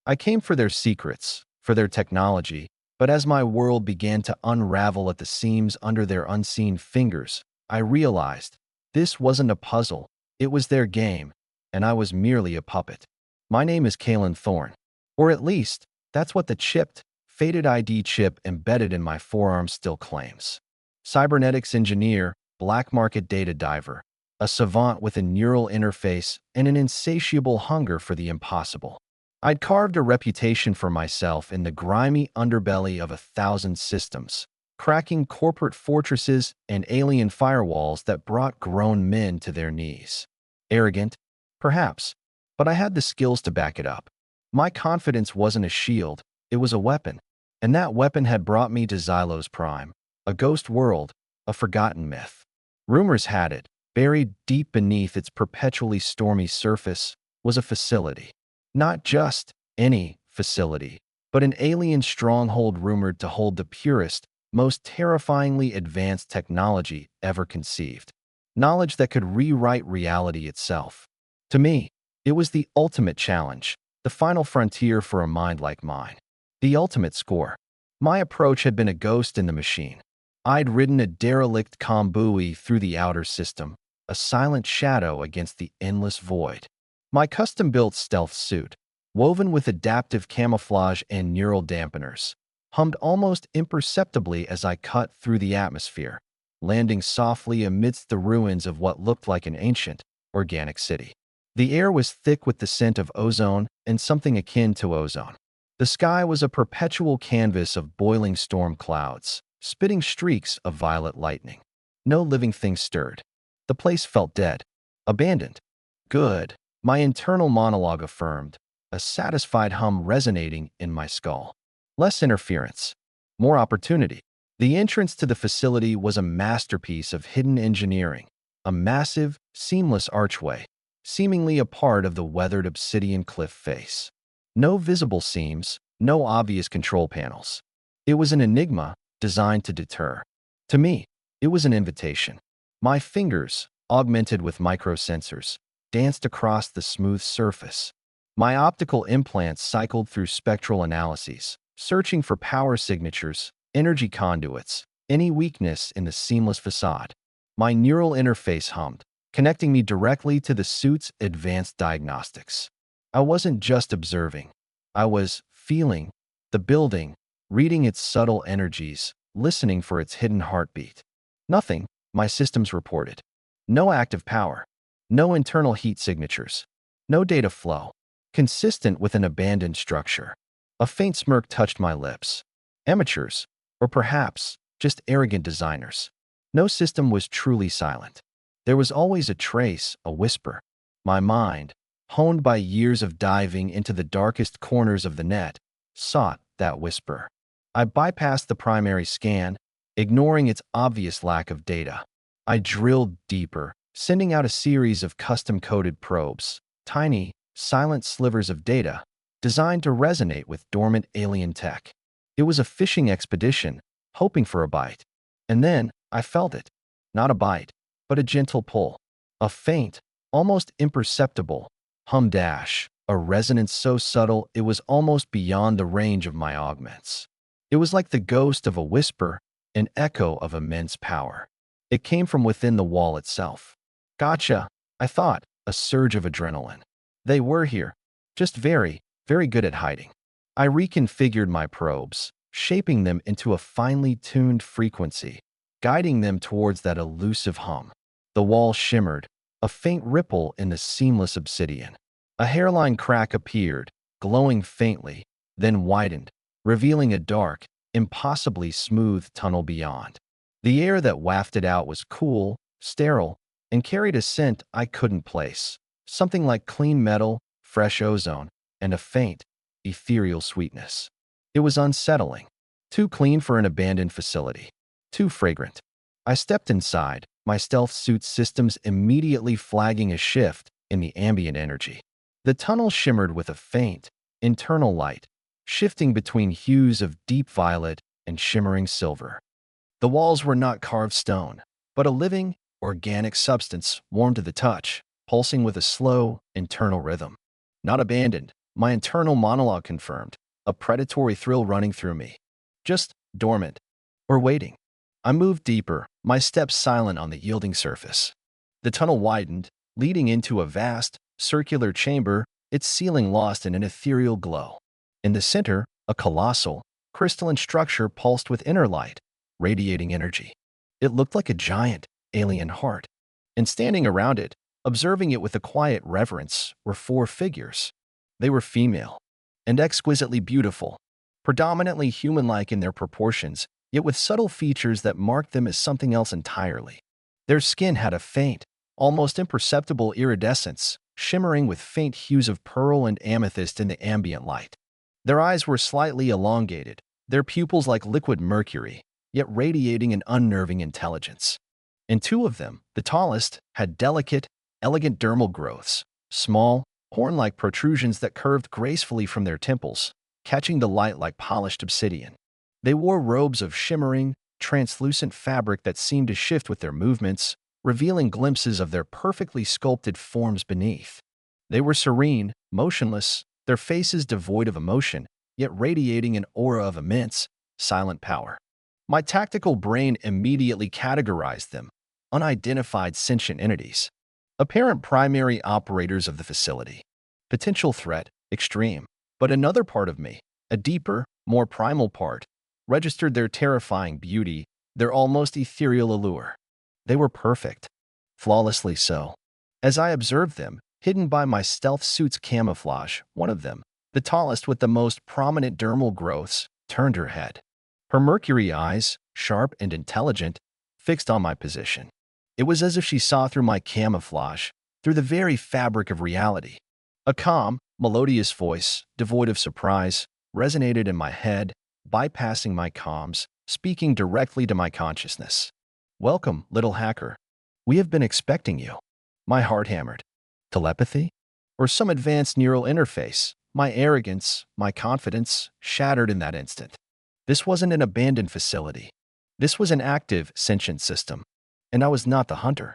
I came for their secrets, for their technology, but as my world began to unravel at the seams under their unseen fingers, I realized this wasn't a puzzle, it was their game, and I was merely a puppet. My name is Kalen Thorne, or at least, that's what the chipped, faded ID chip embedded in my forearm still claims. Cybernetics engineer, black market data diver, a savant with a neural interface and an insatiable hunger for the impossible. I'd carved a reputation for myself in the grimy underbelly of 1,000 systems, cracking corporate fortresses and alien firewalls that brought grown men to their knees. Arrogant? Perhaps, but I had the skills to back it up. My confidence wasn't a shield, it was a weapon, and that weapon had brought me to Xylos Prime, a ghost world, a forgotten myth. Rumors had it, buried deep beneath its perpetually stormy surface, was a facility. Not just any facility, but an alien stronghold rumored to hold the purest, most terrifyingly advanced technology ever conceived. Knowledge that could rewrite reality itself. To me, it was the ultimate challenge, the final frontier for a mind like mine. The ultimate score. My approach had been a ghost in the machine. I'd ridden a derelict buoy through the outer system, a silent shadow against the endless void. My custom-built stealth suit, woven with adaptive camouflage and neural dampeners, hummed almost imperceptibly as I cut through the atmosphere, landing softly amidst the ruins of what looked like an ancient, organic city. The air was thick with the scent of ozone and something akin to ozone. The sky was a perpetual canvas of boiling storm clouds, spitting streaks of violet lightning. No living thing stirred. The place felt dead, abandoned. Good, my internal monologue affirmed, a satisfied hum resonating in my skull. Less interference, more opportunity. The entrance to the facility was a masterpiece of hidden engineering, a massive, seamless archway, seemingly a part of the weathered obsidian cliff face. No visible seams, no obvious control panels. It was an enigma designed to deter. To me, it was an invitation. My fingers, augmented with microsensors, danced across the smooth surface. My optical implants cycled through spectral analyses, searching for power signatures, energy conduits, any weakness in the seamless facade. My neural interface hummed, connecting me directly to the suit's advanced diagnostics. I wasn't just observing. I was feeling the building, reading its subtle energies, listening for its hidden heartbeat. Nothing, my systems reported. No active power. No internal heat signatures. No data flow. Consistent with an abandoned structure. A faint smirk touched my lips. Amateurs, or perhaps just arrogant designers. No system was truly silent. There was always a trace, a whisper. My mind, honed by years of diving into the darkest corners of the net, sought that whisper. I bypassed the primary scan, ignoring its obvious lack of data. I drilled deeper, sending out a series of custom-coded probes, tiny, silent slivers of data, designed to resonate with dormant alien tech. It was a fishing expedition, hoping for a bite. And then I felt it. Not a bite, but a gentle pull. A faint, almost imperceptible, hum-dash, a resonance so subtle it was almost beyond the range of my augments. It was like the ghost of a whisper, an echo of immense power. It came from within the wall itself. Gotcha, I thought, a surge of adrenaline. They were here, just very, very good at hiding. I reconfigured my probes, shaping them into a finely tuned frequency, guiding them towards that elusive hum. The wall shimmered, a faint ripple in the seamless obsidian. A hairline crack appeared, glowing faintly, then widened, revealing a dark, impossibly smooth tunnel beyond. The air that wafted out was cool, sterile, and carried a scent I couldn't place. Something like clean metal, fresh ozone, and a faint, ethereal sweetness. It was unsettling. Too clean for an abandoned facility. Too fragrant. I stepped inside, my stealth suit systems immediately flagging a shift in the ambient energy. The tunnel shimmered with a faint, internal light, shifting between hues of deep violet and shimmering silver. The walls were not carved stone, but a living, organic substance warm to the touch, pulsing with a slow, internal rhythm. Not abandoned, My internal monologue confirmed, a predatory thrill running through me. Just dormant. Or waiting. I moved deeper, my steps silent on the yielding surface. The tunnel widened, leading into a vast, circular chamber, its ceiling lost in an ethereal glow. In the center, a colossal, crystalline structure pulsed with inner light, radiating energy. It looked like a giant, alien heart. And standing around it, observing it with a quiet reverence, were four figures. They were female, and exquisitely beautiful, predominantly human-like in their proportions, yet with subtle features that marked them as something else entirely. Their skin had a faint, almost imperceptible iridescence, shimmering with faint hues of pearl and amethyst in the ambient light. Their eyes were slightly elongated, their pupils like liquid mercury, yet radiating an unnerving intelligence. And two of them, the tallest, had delicate, elegant dermal growths, small, horn-like protrusions that curved gracefully from their temples, catching the light like polished obsidian. They wore robes of shimmering, translucent fabric that seemed to shift with their movements, revealing glimpses of their perfectly sculpted forms beneath. They were serene, motionless, their faces devoid of emotion, yet radiating an aura of immense, silent power. My tactical brain immediately categorized them, unidentified sentient entities, apparent primary operators of the facility. Potential threat, extreme. But another part of me, a deeper, more primal part, registered their terrifying beauty, their almost ethereal allure. They were perfect, flawlessly so. As I observed them, hidden by my stealth suit's camouflage, one of them, the tallest with the most prominent dermal growths, turned her head. Her mercury eyes, sharp and intelligent, fixed on my position. It was as if she saw through my camouflage, through the very fabric of reality. A calm, melodious voice, devoid of surprise, resonated in my head, bypassing my comms, speaking directly to my consciousness. "Welcome, little hacker. We have been expecting you." My heart hammered. Telepathy? Or some advanced neural interface? My arrogance, my confidence, shattered in that instant. This wasn't an abandoned facility. This was an active, sentient system. And I was not the hunter.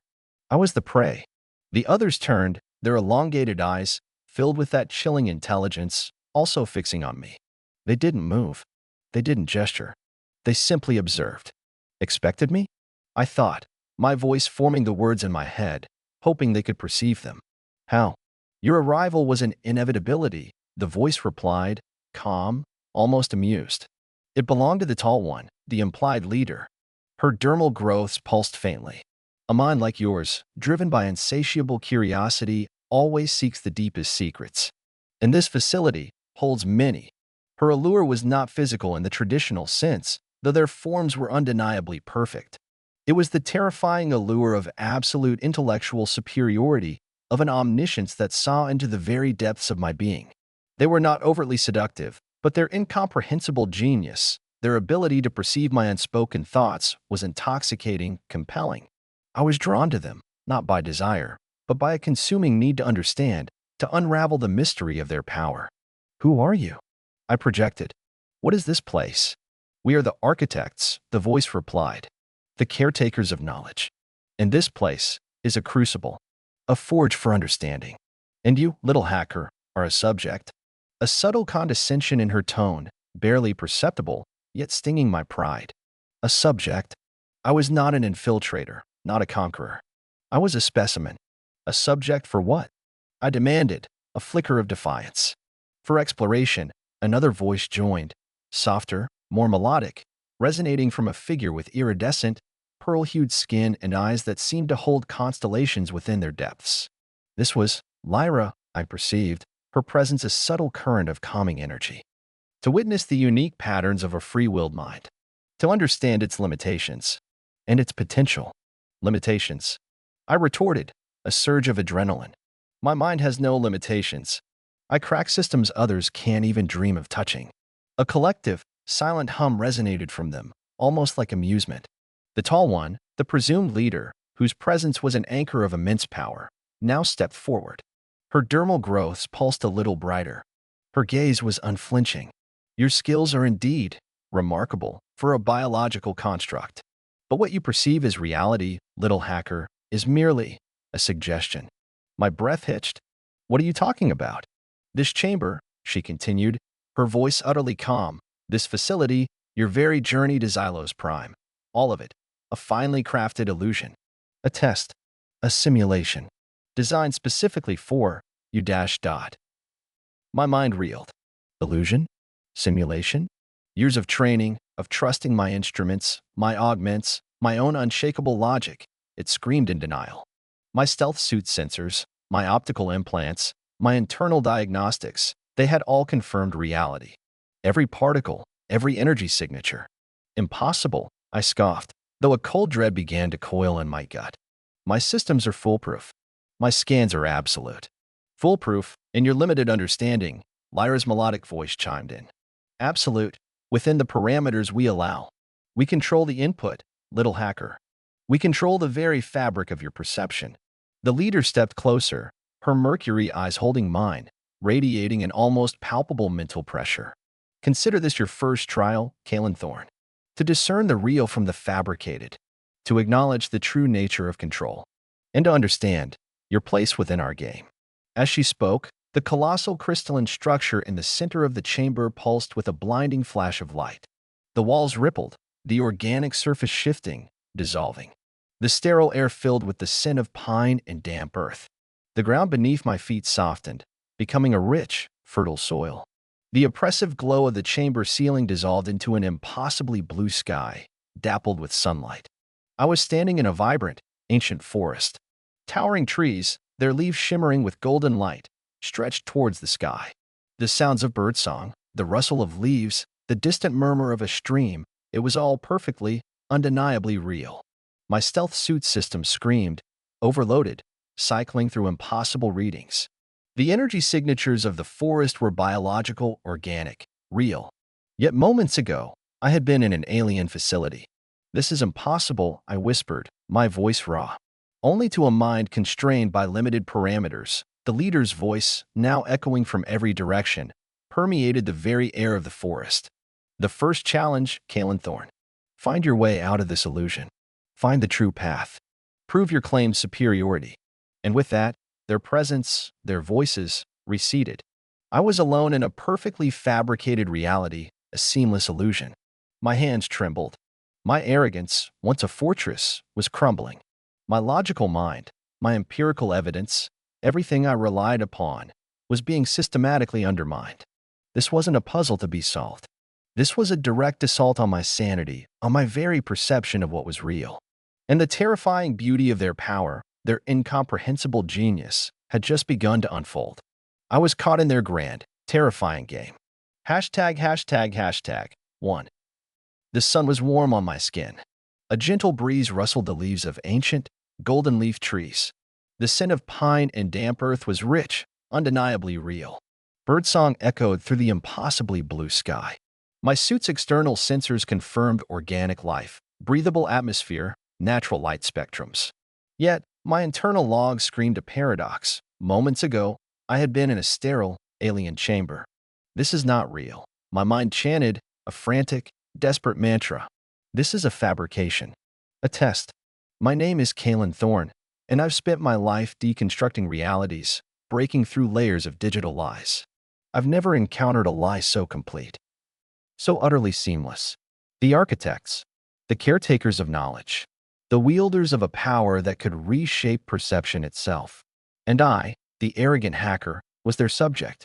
I was the prey. The others turned, their elongated eyes, filled with that chilling intelligence, also fixing on me. They didn't move. They didn't gesture. They simply observed. Expected me? I thought, my voice forming the words in my head, hoping they could perceive them. How? Your arrival was an inevitability, the voice replied, calm, almost amused. It belonged to the tall one, the implied leader. Her dermal growths pulsed faintly. A mind like yours, driven by insatiable curiosity, always seeks the deepest secrets. And this facility holds many. Her allure was not physical in the traditional sense, though their forms were undeniably perfect. It was the terrifying allure of absolute intellectual superiority, of an omniscience that saw into the very depths of my being. They were not overtly seductive, but their incomprehensible genius, their ability to perceive my unspoken thoughts, was intoxicating, compelling. I was drawn to them, not by desire, but by a consuming need to understand, to unravel the mystery of their power. "Who are you?" I projected. "What is this place?" "We are the architects," the voice replied. "The caretakers of knowledge. And this place is a crucible, a forge for understanding. And you, little hacker, are a subject." A subtle condescension in her tone, barely perceptible, yet stinging my pride. A subject? I was not an infiltrator, not a conqueror. I was a specimen. A subject for what? I demanded, a flicker of defiance. For exploration, another voice joined, softer, more melodic, resonating from a figure with iridescent, pearl-hued skin and eyes that seemed to hold constellations within their depths. This was Lyra, I perceived, her presence a subtle current of calming energy. To witness the unique patterns of a free-willed mind. To understand its limitations. And its potential. Limitations. I retorted, a surge of adrenaline. My mind has no limitations. I crack systems others can't even dream of touching. A collective, silent hum resonated from them, almost like amusement. The tall one, the presumed leader, whose presence was an anchor of immense power, now stepped forward. Her dermal growths pulsed a little brighter. Her gaze was unflinching. "Your skills are indeed remarkable for a biological construct. But what you perceive as reality, little hacker, is merely a suggestion." My breath hitched. "What are you talking about?" "This chamber," she continued, her voice utterly calm. This facility, your very journey to Xylos Prime. All of it. A finely crafted illusion. A test. A simulation. Designed specifically for you dash dot. My mind reeled. Illusion? Simulation? Years of training, of trusting my instruments, my augments, my own unshakable logic. It screamed in denial. My stealth suit sensors, my optical implants, my internal diagnostics, they had all confirmed reality. Every particle, every energy signature. Impossible, I scoffed, though a cold dread began to coil in my gut. My systems are foolproof. My scans are absolute. Foolproof, in your limited understanding, Lyra's melodic voice chimed in. Absolute, within the parameters we allow. We control the input, little hacker. We control the very fabric of your perception. The leader stepped closer, her mercury eyes holding mine, radiating an almost palpable mental pressure. Consider this your first trial, Kalen Thorne. To discern the real from the fabricated. To acknowledge the true nature of control. And to understand your place within our game. As she spoke, the colossal crystalline structure in the center of the chamber pulsed with a blinding flash of light. The walls rippled, the organic surface shifting, dissolving. The sterile air filled with the scent of pine and damp earth. The ground beneath my feet softened, becoming a rich, fertile soil. The oppressive glow of the chamber ceiling dissolved into an impossibly blue sky, dappled with sunlight. I was standing in a vibrant, ancient forest. Towering trees, their leaves shimmering with golden light, stretched towards the sky. The sounds of birdsong, the rustle of leaves, the distant murmur of a stream, it was all perfectly, undeniably real. My stealth suit system screamed, overloaded, cycling through impossible readings. The energy signatures of the forest were biological, organic, real. Yet moments ago, I had been in an alien facility. This is impossible, I whispered, my voice raw. Only to a mind constrained by limited parameters, the leader's voice, now echoing from every direction, permeated the very air of the forest. The first challenge, Kalen Thorne. Find your way out of this illusion. Find the true path. Prove your claimed superiority. And with that, their presence, their voices, receded. I was alone in a perfectly fabricated reality, a seamless illusion. My hands trembled. My arrogance, once a fortress, was crumbling. My logical mind, my empirical evidence, everything I relied upon, was being systematically undermined. This wasn't a puzzle to be solved. This was a direct assault on my sanity, on my very perception of what was real. And the terrifying beauty of their power, their incomprehensible genius, had just begun to unfold. I was caught in their grand, terrifying game. #####. 1. The sun was warm on my skin. A gentle breeze rustled the leaves of ancient, golden-leaf trees. The scent of pine and damp earth was rich, undeniably real. Birdsong echoed through the impossibly blue sky. My suit's external sensors confirmed organic life, breathable atmosphere, natural light spectrums. Yet, my internal logs screamed a paradox. Moments ago, I had been in a sterile, alien chamber. This is not real. My mind chanted a frantic, desperate mantra. This is a fabrication. A test. My name is Kalen Thorne, and I've spent my life deconstructing realities, breaking through layers of digital lies. I've never encountered a lie so complete, so utterly seamless. The architects, the caretakers of knowledge, the wielders of a power that could reshape perception itself. And I, the arrogant hacker, was their subject.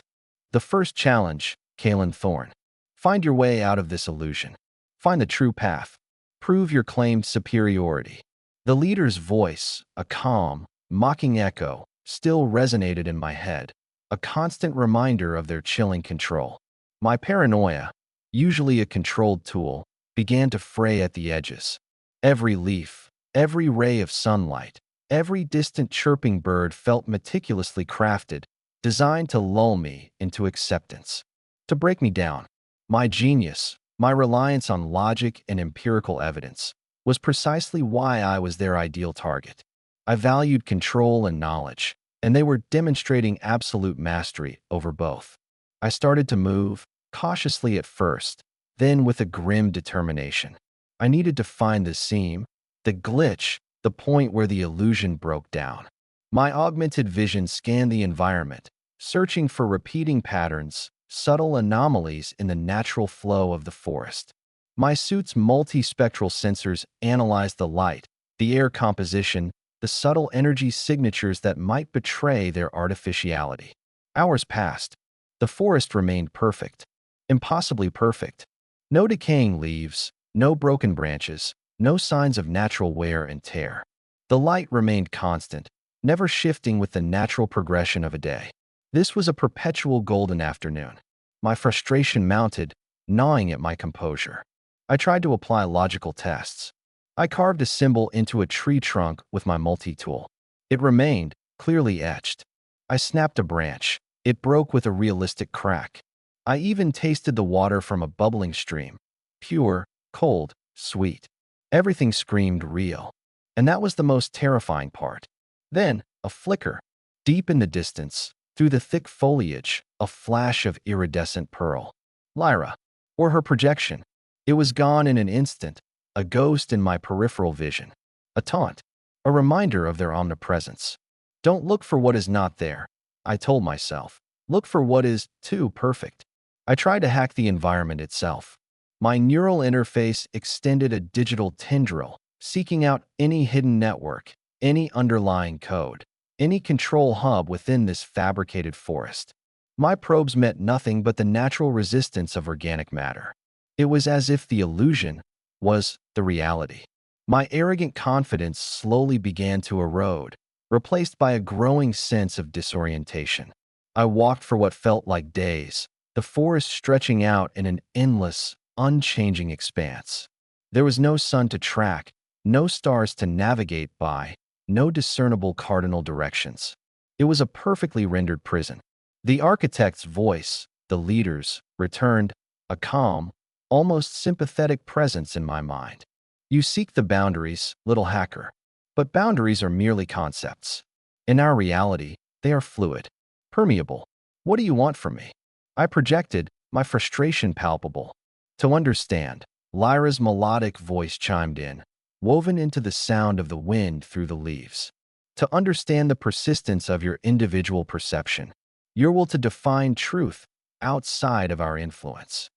The first challenge, Kalen Thorne. Find your way out of this illusion. Find the true path. Prove your claimed superiority. The leader's voice, a calm, mocking echo, still resonated in my head, a constant reminder of their chilling control. My paranoia, usually a controlled tool, began to fray at the edges. Every leaf, every ray of sunlight, every distant chirping bird felt meticulously crafted, designed to lull me into acceptance, to break me down. My genius, my reliance on logic and empirical evidence, was precisely why I was their ideal target. I valued control and knowledge, and they were demonstrating absolute mastery over both. I started to move, cautiously at first, then with a grim determination. I needed to find the seam, the glitch, the point where the illusion broke down. My augmented vision scanned the environment, searching for repeating patterns, subtle anomalies in the natural flow of the forest. My suit's multispectral sensors analyzed the light, the air composition, the subtle energy signatures that might betray their artificiality. Hours passed. The forest remained perfect. Impossibly perfect. No decaying leaves, no broken branches, no signs of natural wear and tear. The light remained constant, never shifting with the natural progression of a day. This was a perpetual golden afternoon. My frustration mounted, gnawing at my composure. I tried to apply logical tests. I carved a symbol into a tree trunk with my multi-tool. It remained, clearly etched. I snapped a branch. It broke with a realistic crack. I even tasted the water from a bubbling stream. Pure, cold, sweet. Everything screamed real. And that was the most terrifying part. Then, a flicker. Deep in the distance, through the thick foliage, a flash of iridescent pearl. Lyra. Or her projection. It was gone in an instant, a ghost in my peripheral vision. A taunt. A reminder of their omnipresence. Don't look for what is not there, I told myself. Look for what is too perfect. I tried to hack the environment itself. My neural interface extended a digital tendril, seeking out any hidden network, any underlying code, any control hub within this fabricated forest. My probes met nothing but the natural resistance of organic matter. It was as if the illusion was the reality. My arrogant confidence slowly began to erode, replaced by a growing sense of disorientation. I walked for what felt like days, the forest stretching out in an endless, unchanging expanse. There was no sun to track, no stars to navigate by, no discernible cardinal directions. It was a perfectly rendered prison. The architect's voice, the leader's, returned, a calm, almost sympathetic presence in my mind. You seek the boundaries, little hacker. But boundaries are merely concepts. In our reality, they are fluid, permeable. What do you want from me? I projected, my frustration palpable. To understand, Lyra's melodic voice chimed in, woven into the sound of the wind through the leaves. To understand the persistence of your individual perception, your will to define truth outside of our influence.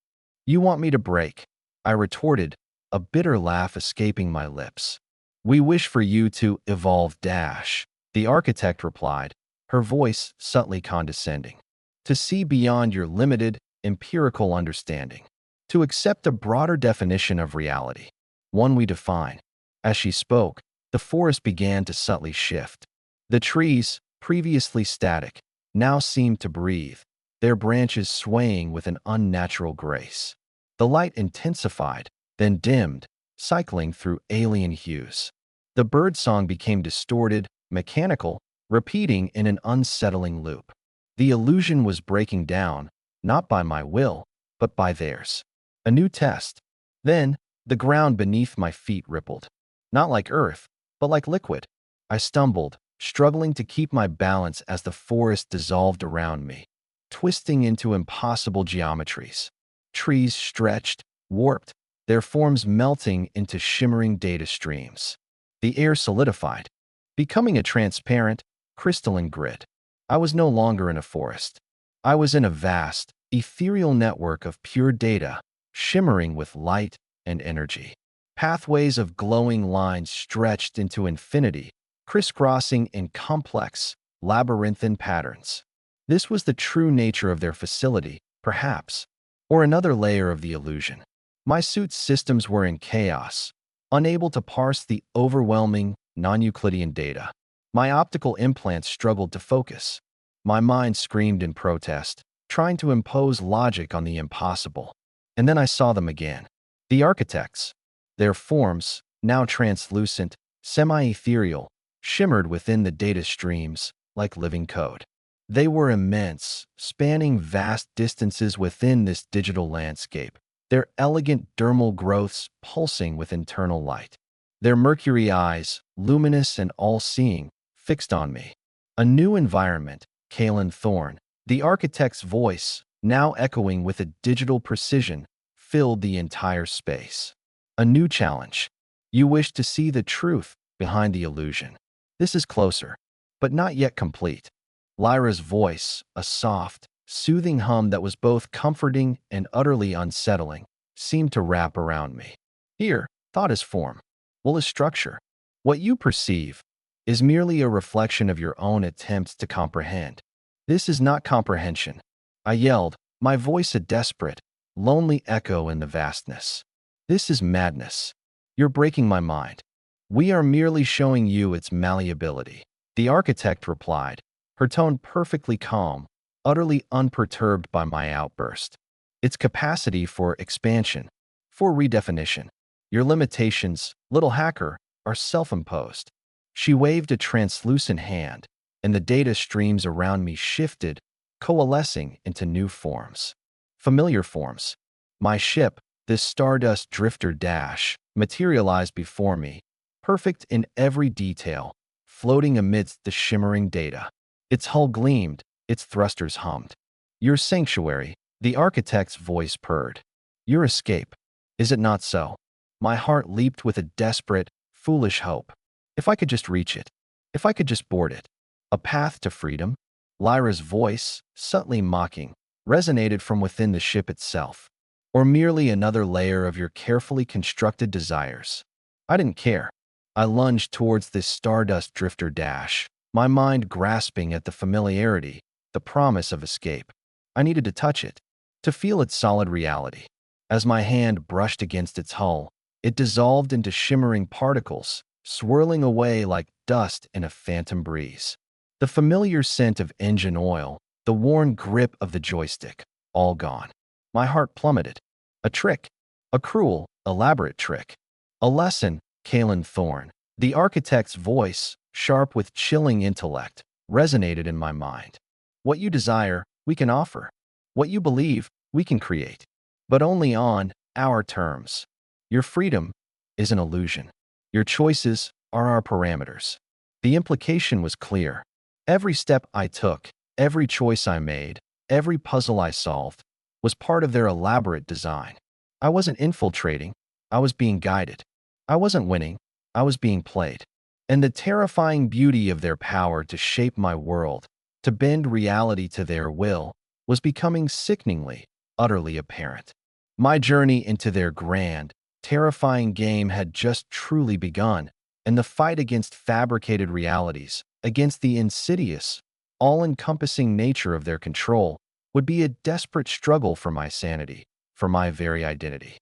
You want me to break, I retorted, a bitter laugh escaping my lips. We wish for you to evolve dash, the architect replied, her voice subtly condescending. To see beyond your limited, empirical understanding. To accept a broader definition of reality, one we define. As she spoke, the forest began to subtly shift. The trees, previously static, now seemed to breathe, their branches swaying with an unnatural grace. The light intensified, then dimmed, cycling through alien hues. The birdsong became distorted, mechanical, repeating in an unsettling loop. The illusion was breaking down, not by my will, but by theirs. A new test. Then, the ground beneath my feet rippled. Not like earth, but like liquid. I stumbled, struggling to keep my balance as the forest dissolved around me, twisting into impossible geometries. Trees stretched, warped, their forms melting into shimmering data streams. The air solidified, becoming a transparent, crystalline grid. I was no longer in a forest. I was in a vast, ethereal network of pure data, shimmering with light and energy. Pathways of glowing lines stretched into infinity, crisscrossing in complex, labyrinthine patterns. This was the true nature of their facility, perhaps, or another layer of the illusion. My suit's systems were in chaos, unable to parse the overwhelming, non-Euclidean data. My optical implants struggled to focus. My mind screamed in protest, trying to impose logic on the impossible. And then I saw them again. The architects. Their forms, now translucent, semi-ethereal, shimmered within the data streams like living code. They were immense, spanning vast distances within this digital landscape, their elegant dermal growths pulsing with internal light. Their mercury eyes, luminous and all-seeing, fixed on me. A new environment, Kalen Thorne, the architect's voice, now echoing with a digital precision, filled the entire space. A new challenge. You wish to see the truth behind the illusion. This is closer, but not yet complete. Lyra's voice, a soft, soothing hum that was both comforting and utterly unsettling seemed to wrap around me. Here, thought is form, will is structure. What you perceive is merely a reflection of your own attempts to comprehend. This is not comprehension, I yelled, my voice a desperate, lonely echo in the vastness. This is madness. You're breaking my mind. We are merely showing you its malleability. The architect replied, her tone perfectly calm, utterly unperturbed by my outburst. Its capacity for expansion, for redefinition. Your limitations, little hacker, are self-imposed. She waved a translucent hand, and the data streams around me shifted, coalescing into new forms. Familiar forms. My ship, this stardust drifter dash, materialized before me, perfect in every detail, floating amidst the shimmering data. Its hull gleamed, its thrusters hummed. Your sanctuary, the architect's voice purred. Your escape. Is it not so? My heart leaped with a desperate, foolish hope. If I could just reach it. If I could just board it. A path to freedom? Lyra's voice, subtly mocking, resonated from within the ship itself. Or merely another layer of your carefully constructed desires. I didn't care. I lunged towards this stardust drifter dash, my mind grasping at the familiarity, the promise of escape. I needed to touch it, to feel its solid reality. As my hand brushed against its hull, it dissolved into shimmering particles, swirling away like dust in a phantom breeze. The familiar scent of engine oil, the worn grip of the joystick, all gone. My heart plummeted. A trick. A cruel, elaborate trick. A lesson, Kalen Thorne. The architect's voice, sharp with chilling intellect, resonated in my mind. What you desire, we can offer. What you believe, we can create. But only on our terms. Your freedom is an illusion. Your choices are our parameters. The implication was clear. Every step I took, every choice I made, every puzzle I solved, was part of their elaborate design. I wasn't infiltrating, I was being guided. I wasn't winning, I was being played. And the terrifying beauty of their power to shape my world, to bend reality to their will, was becoming sickeningly, utterly apparent. My journey into their grand, terrifying game had just truly begun, and the fight against fabricated realities, against the insidious, all-encompassing nature of their control, would be a desperate struggle for my sanity, for my very identity.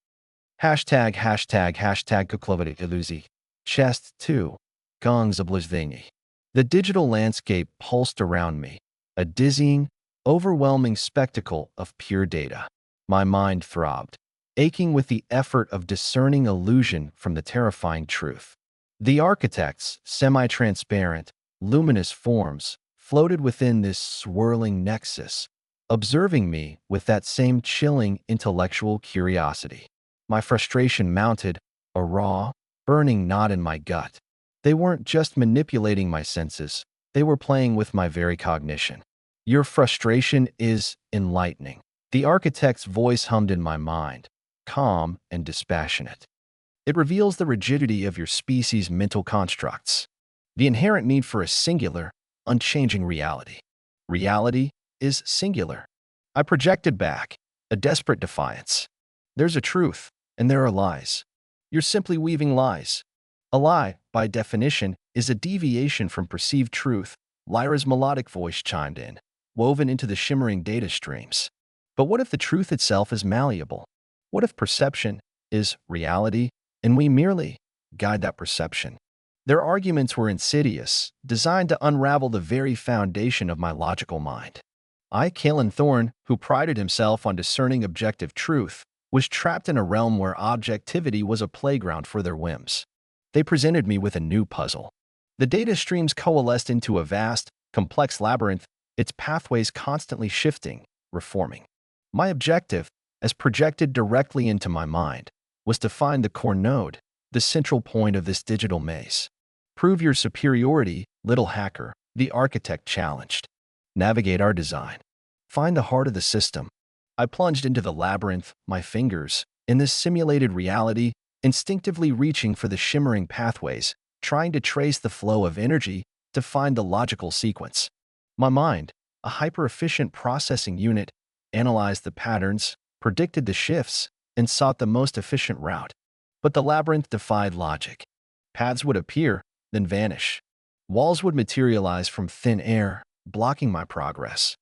Hashtag kuklovity illuzi. Chest 2. Gongs oblizvini. The digital landscape pulsed around me, a dizzying, overwhelming spectacle of pure data. My mind throbbed, aching with the effort of discerning illusion from the terrifying truth. The architect's semi-transparent, luminous forms floated within this swirling nexus, observing me with that same chilling intellectual curiosity. My frustration mounted, a raw, burning knot in my gut. They weren't just manipulating my senses, they were playing with my very cognition. Your frustration is enlightening. The architect's voice hummed in my mind, calm and dispassionate. It reveals the rigidity of your species' mental constructs, the inherent need for a singular, unchanging reality. Reality is singular. I projected back, a desperate defiance. There's a truth, and there are lies. You're simply weaving lies. A lie, by definition, is a deviation from perceived truth. Lyra's melodic voice chimed in, woven into the shimmering data streams. But what if the truth itself is malleable? What if perception is reality, and we merely guide that perception? Their arguments were insidious, designed to unravel the very foundation of my logical mind. I, Kalen Thorne, who prided himself on discerning objective truth, was trapped in a realm where objectivity was a playground for their whims. They presented me with a new puzzle. The data streams coalesced into a vast, complex labyrinth, its pathways constantly shifting, reforming. My objective, as projected directly into my mind, was to find the core node, the central point of this digital maze. Prove your superiority, little hacker, the architect challenged. Navigate our design. Find the heart of the system. I plunged into the labyrinth, my fingers, in this simulated reality, instinctively reaching for the shimmering pathways, trying to trace the flow of energy to find the logical sequence. My mind, a hyper-efficient processing unit, analyzed the patterns, predicted the shifts, and sought the most efficient route. But the labyrinth defied logic. Paths would appear, then vanish. Walls would materialize from thin air, blocking my progress.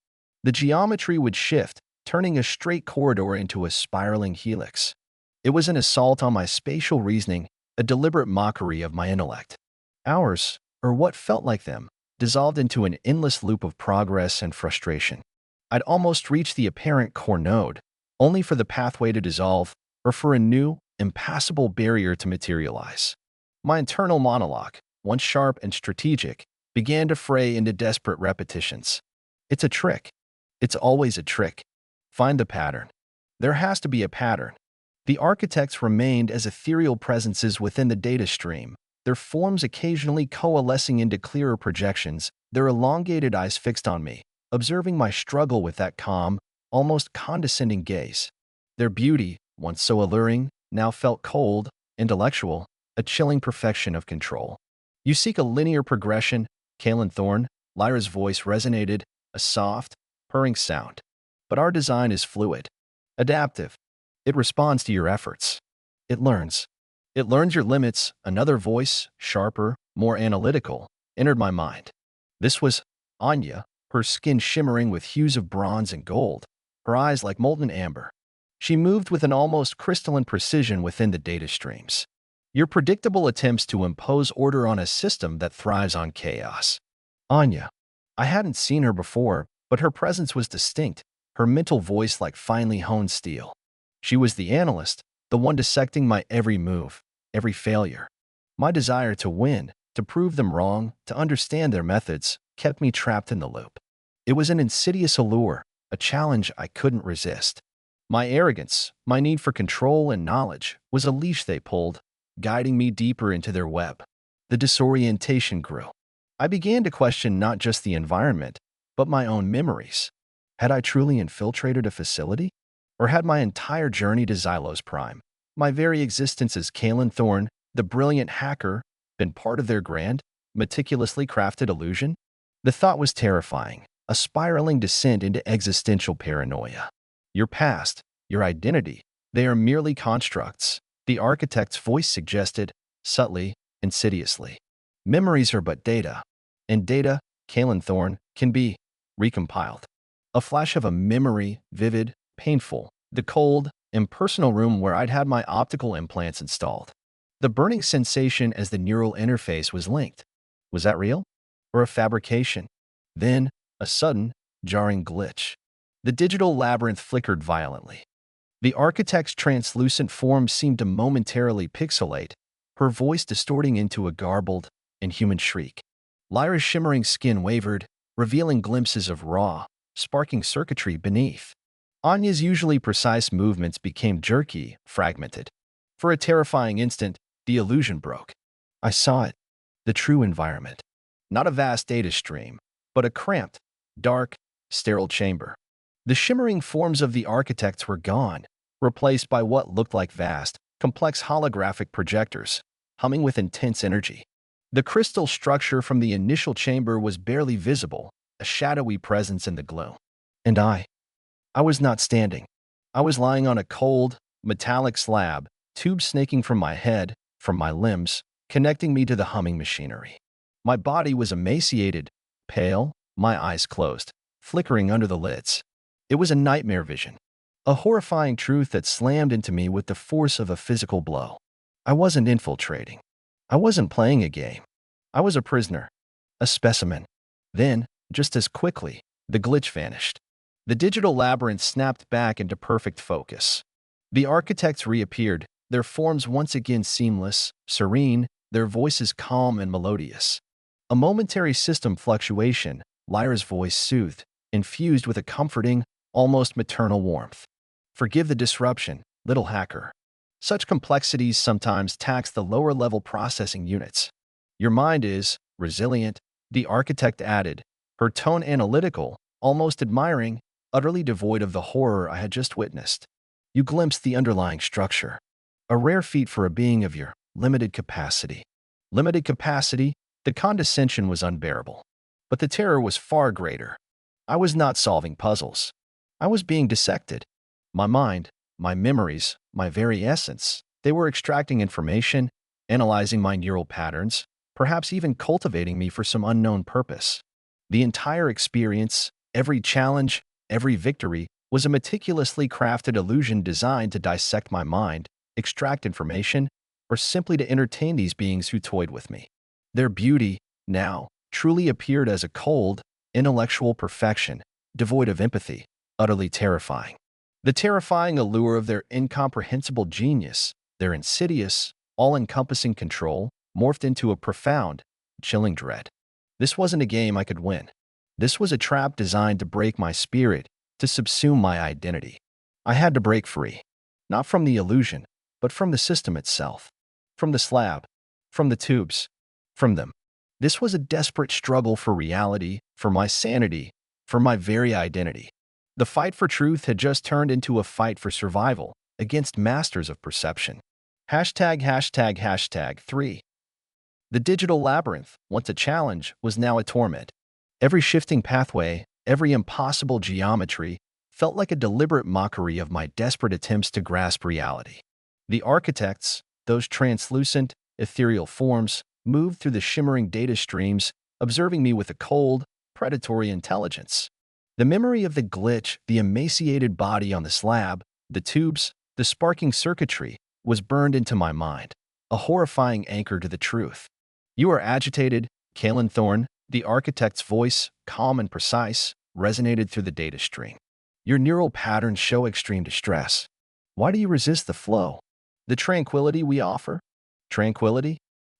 The geometry would shift, turning a straight corridor into a spiraling helix. It was an assault on my spatial reasoning, a deliberate mockery of my intellect. Hours, or what felt like them, dissolved into an endless loop of progress and frustration. I'd almost reached the apparent core node, only for the pathway to dissolve, or for a new, impassable barrier to materialize. My internal monologue, once sharp and strategic, began to fray into desperate repetitions. It's a trick. It's always a trick. Find the pattern. There has to be a pattern. The architects remained as ethereal presences within the data stream, their forms occasionally coalescing into clearer projections, their elongated eyes fixed on me, observing my struggle with that calm, almost condescending gaze. Their beauty, once so alluring, now felt cold, intellectual, a chilling perfection of control. You seek a linear progression, Kalen Thorne, Lyra's voice resonated, a soft, purring sound. But our design is fluid, adaptive. It responds to your efforts. It learns. It learns your limits. Another voice, sharper, more analytical, entered my mind. This was Anya, her skin shimmering with hues of bronze and gold, her eyes like molten amber. She moved with an almost crystalline precision within the data streams. Your predictable attempts to impose order on a system that thrives on chaos. Anya. I hadn't seen her before, but her presence was distinct, her mental voice like finely honed steel. She was the analyst, the one dissecting my every move, every failure. My desire to win, to prove them wrong, to understand their methods, kept me trapped in the loop. It was an insidious allure, a challenge I couldn't resist. My arrogance, my need for control and knowledge, was a leash they pulled, guiding me deeper into their web. The disorientation grew. I began to question not just the environment, but my own memories. Had I truly infiltrated a facility? Or had my entire journey to Xylos Prime, my very existence as Kalen Thorne, the brilliant hacker, been part of their grand, meticulously crafted illusion? The thought was terrifying, a spiraling descent into existential paranoia. Your past, your identity, they are merely constructs, the architect's voice suggested, subtly, insidiously. Memories are but data, and data, Kalen Thorne, can be recompiled. A flash of a memory, vivid, painful, the cold, impersonal room where I'd had my optical implants installed. The burning sensation as the neural interface was linked. Was that real? Or a fabrication? Then, a sudden, jarring glitch. The digital labyrinth flickered violently. The architect's translucent form seemed to momentarily pixelate, her voice distorting into a garbled, inhuman shriek. Lyra's shimmering skin wavered, revealing glimpses of raw, sparking circuitry beneath. Anya's usually precise movements became jerky, fragmented. For a terrifying instant, the illusion broke. I saw it, the true environment. Not a vast data stream, but a cramped, dark, sterile chamber. The shimmering forms of the architects were gone, replaced by what looked like vast, complex holographic projectors, humming with intense energy. The crystal structure from the initial chamber was barely visible, a shadowy presence in the gloom. And I was not standing. I was lying on a cold, metallic slab, tubes snaking from my head, from my limbs, connecting me to the humming machinery. My body was emaciated, pale, my eyes closed, flickering under the lids. It was a nightmare vision, a horrifying truth that slammed into me with the force of a physical blow. I wasn't infiltrating. I wasn't playing a game. I was a prisoner, a specimen. Then, just as quickly, the glitch vanished. The digital labyrinth snapped back into perfect focus. The architects reappeared, their forms once again seamless, serene, their voices calm and melodious. A momentary system fluctuation, Lyra's voice soothed, infused with a comforting, almost maternal warmth. Forgive the disruption, little hacker. Such complexities sometimes tax the lower-level processing units. Your mind is resilient, the architect added, her tone analytical, almost admiring, utterly devoid of the horror I had just witnessed. You glimpsed the underlying structure, a rare feat for a being of your limited capacity. Limited capacity, the condescension was unbearable. But the terror was far greater. I was not solving puzzles. I was being dissected. My mind, my memories, my very essence, they were extracting information, analyzing my neural patterns, perhaps even cultivating me for some unknown purpose. The entire experience, every challenge, every victory, was a meticulously crafted illusion designed to dissect my mind, extract information, or simply to entertain these beings who toyed with me. Their beauty, now, truly appeared as a cold, intellectual perfection, devoid of empathy, utterly terrifying. The terrifying allure of their incomprehensible genius, their insidious, all-encompassing control, morphed into a profound, chilling dread. This wasn't a game I could win. This was a trap designed to break my spirit, to subsume my identity. I had to break free, not from the illusion, but from the system itself, from the slab, from the tubes, from them. This was a desperate struggle for reality, for my sanity, for my very identity. The fight for truth had just turned into a fight for survival against masters of perception. Hashtag 3. The digital labyrinth, once a challenge, was now a torment. Every shifting pathway, every impossible geometry, felt like a deliberate mockery of my desperate attempts to grasp reality. The architects, those translucent, ethereal forms, moved through the shimmering data streams, observing me with a cold, predatory intelligence. The memory of the glitch, the emaciated body on the slab, the tubes, the sparking circuitry, was burned into my mind, a horrifying anchor to the truth. "You are agitated, Kalen Thorne," the architect's voice, calm and precise, resonated through the data stream. "Your neural patterns show extreme distress. Why do you resist the flow? The tranquility we offer?" Tranquility?